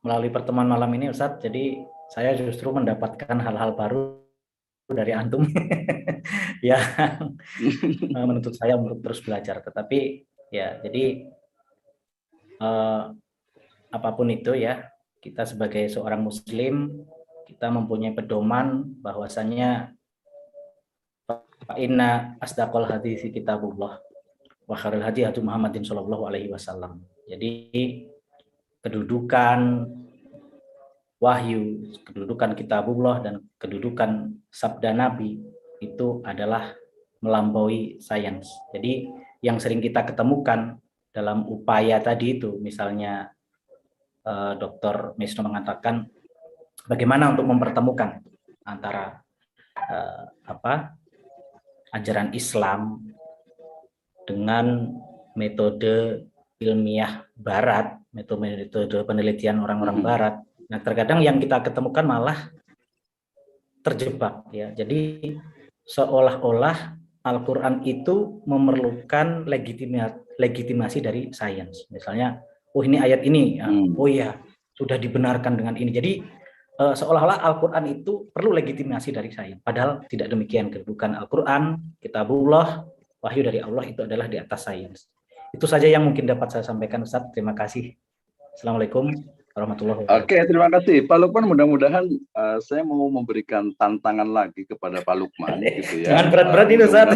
melalui pertemuan malam ini Ustadz, jadi saya justru mendapatkan hal-hal baru dari antum yang menuntut saya untuk terus belajar. Tetapi ya, jadi apapun itu ya, kita sebagai seorang Muslim, kita mempunyai pedoman bahwasannya inna asdaqal hadits kitabullah wa khairul hadi hadi Muhammadin sallallahu alaihi wasallam. Jadi kedudukan wahyu, kedudukan kitabullah dan kedudukan sabda Nabi itu adalah melampaui sains. Jadi yang sering kita ketemukan dalam upaya tadi itu, misalnya Dr. Misno mengatakan bagaimana untuk mempertemukan antara ajaran Islam dengan metode ilmiah Barat, metode penelitian orang-orang Barat. Nah, terkadang yang kita ketemukan malah terjebak ya. Jadi seolah-olah Al-Quran itu memerlukan legitimasi dari sains. Misalnya, oh ini ayat ini, ya. Oh iya sudah dibenarkan dengan ini. Jadi seolah-olah Al-Quran itu perlu legitimasi dari sains. Padahal tidak demikian. Kedudukan Al-Quran, kitabullah, wahyu dari Allah itu adalah di atas sains. Itu saja yang mungkin dapat saya sampaikan, Ustaz. Terima kasih. Assalamualaikum warahmatullahi wabarakatuh. Oke, terima kasih Pak Lukman. Mudah-mudahan saya mau memberikan tantangan lagi kepada Pak Lukman gitu ya. Jangan berat-berat ini, Ustaz.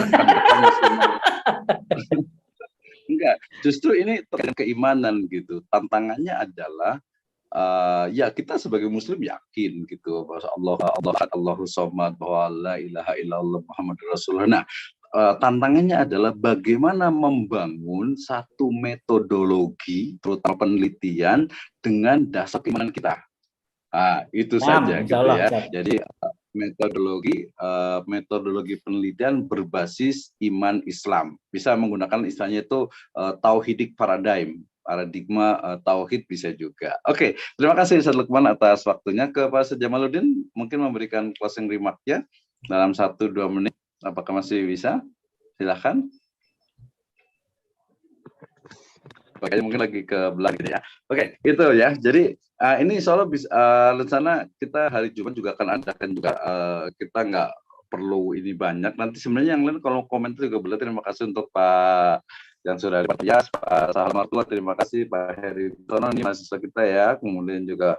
Enggak, justru ini terkait keimanan gitu. Tantangannya adalah ya kita sebagai Muslim yakin gitu bahwa Allahu Samad, bahwa la ilaha illallah Muhammadur Rasulullah. Nah, tantangannya adalah bagaimana membangun satu metodologi, terutama penelitian dengan dasar keimanan kita. Itu saja gitu ya. Jadi metodologi penelitian berbasis iman Islam. Bisa menggunakan istilahnya itu tauhidik paradigma tauhid bisa juga. Oke, terima kasih Ustaz Lukman atas waktunya. Ke Pak Jamaluddin mungkin memberikan closing remark ya dalam 1-2 menit. Apakah masih bisa? Silakan. Oke, mungkin lagi ke belakang gitu ya. Oke, itu ya. Jadi ini soalnya rencana kita hari Jumat juga akan adakan juga, kita nggak perlu ini banyak. Nanti sebenarnya yang lain kalau komentar juga boleh. Terima kasih untuk Pak yang sudah ada Pak Yas, Pak Sahamartua, terima kasih Pak Heri Tono, ini mahasiswa kita ya, kemudian juga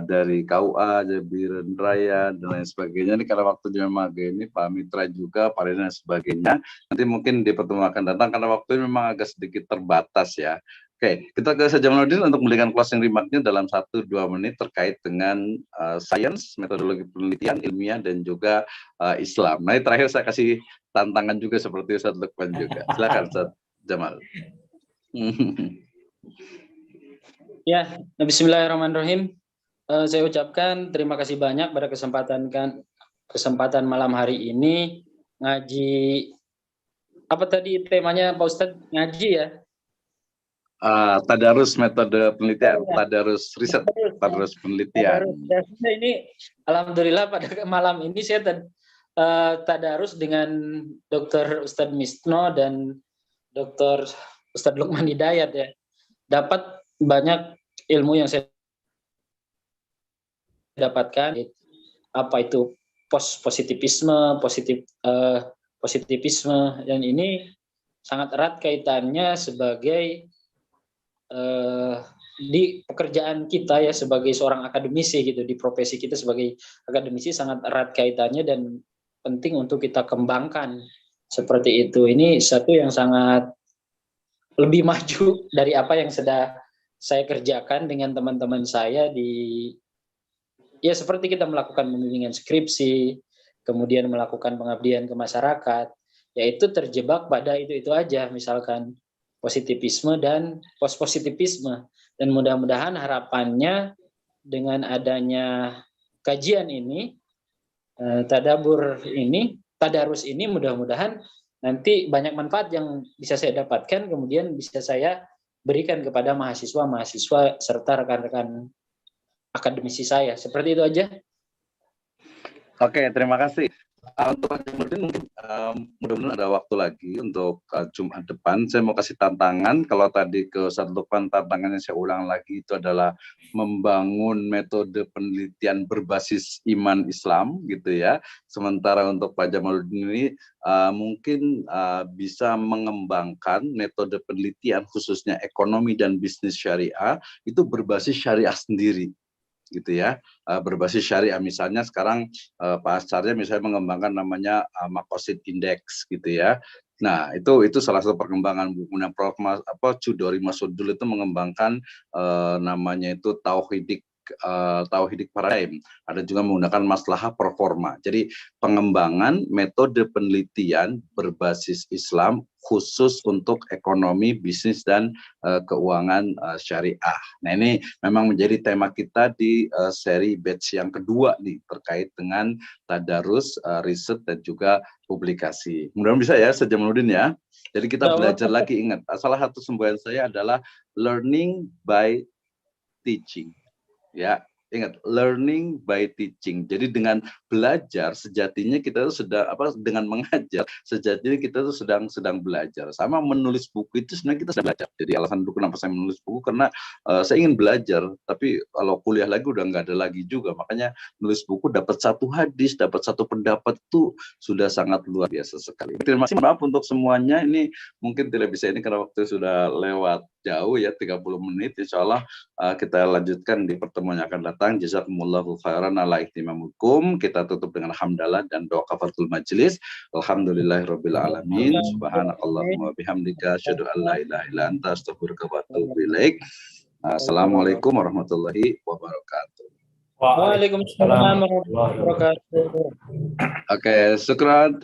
dari KUA, Jabiran Raya, dan lain sebagainya. Ini karena waktunya memang agak ini, Pak Mitra juga, Pak Rina dan sebagainya. Nanti mungkin di pertemuan akan datang, karena waktunya memang agak sedikit terbatas ya. Oke, kita ke Jamaluddin untuk memberikan closing remark-nya dalam 1-2 menit terkait dengan sains, metodologi penelitian, ilmiah, dan juga Islam. Nah, terakhir saya kasih tantangan juga seperti Ustaz Lukman juga. Silakan Ustaz Jamal. Ya, bismillahirrahmanirrahim. Saya ucapkan terima kasih banyak pada kesempatan malam hari ini ngaji. Apa tadi temanya Pak Ustadz? Ngaji ya? Tadarus metode penelitian, tadarus riset, tadarus penelitian. Ini alhamdulillah pada malam ini saya tadarus dengan Dr. Ustadz Misno dan Dr. Ustadz Lukman Hidayat ya. Dapat banyak ilmu yang saya dapatkan, apa itu positivisme, positivisme, dan ini sangat erat kaitannya sebagai di pekerjaan kita ya sebagai seorang akademisi gitu, di profesi kita sebagai akademisi sangat erat kaitannya dan penting untuk kita kembangkan seperti itu. Ini satu yang sangat lebih maju dari apa yang sudah saya kerjakan dengan teman-teman saya di ya seperti kita melakukan pembimbingan skripsi, kemudian melakukan pengabdian ke masyarakat, yaitu terjebak pada itu aja, misalkan positivisme dan positivisme. Dan mudah-mudahan harapannya dengan adanya kajian ini, tadarus ini mudah-mudahan nanti banyak manfaat yang bisa saya dapatkan, kemudian bisa saya berikan kepada mahasiswa-mahasiswa serta rekan-rekan akademisi saya. Seperti itu aja. Oke, terima kasih. Untuk mungkin mudah-mudahan ada waktu lagi untuk Jumat depan. Saya mau kasih tantangan. Kalau tadi ke Ustadz Lukman tantangannya saya ulang lagi, itu adalah membangun metode penelitian berbasis iman Islam gitu ya. Sementara untuk Pak Jamaluddin ini mungkin bisa mengembangkan metode penelitian khususnya ekonomi dan bisnis syariah itu berbasis syariah sendiri gitu ya, berbasis syariah. Misalnya sekarang Pak Ascarnya misalnya mengembangkan namanya Maqasid Index gitu ya. Nah itu salah satu perkembangan. Kemudian Prof. Chudori Masudul itu mengembangkan namanya itu tauhidik paradigm. Ada juga menggunakan maslahah performa. Jadi pengembangan metode penelitian berbasis Islam khusus untuk ekonomi, bisnis, dan keuangan syariah. Nah ini memang menjadi tema kita di seri batch yang kedua nih, terkait dengan tadarus, riset, dan juga publikasi. Mudah-mudahan bisa ya, Sejamaluddin ya. Jadi kita belajar lagi, ingat, salah satu semboyan saya adalah learning by teaching. Ya, ingat, learning by teaching. Jadi dengan belajar sejatinya kita tuh sedang dengan mengajar sejatinya kita tuh sedang belajar. Sama menulis buku itu sebenarnya kita sedang belajar. Jadi alasan dulu kenapa saya menulis buku karena saya ingin belajar, tapi kalau kuliah lagi udah nggak ada lagi juga. Makanya nulis buku, dapat satu hadis, dapat satu pendapat tuh sudah sangat luar biasa sekali. Terima kasih, maaf untuk semuanya. Ini mungkin tidak bisa ini karena waktu sudah lewat jauh ya, 30 menit. Insya Allah kita lanjutkan di pertemuan yang akan datang. Jazakumullahu khairan ala ihtimamukum. Kita tutup dengan hamdalah dan doa kafaratul majelis. Alhamdulillahirabbil alamin. Subhanakallahumma bihamdika asyhadu an la ilaha illa anta astaghfiruka wa atubu ilaik. Assalamualaikum warahmatullahi wabarakatuh. Waalaikumsalam warahmatullahi wabarakatuh. Oke, syukran.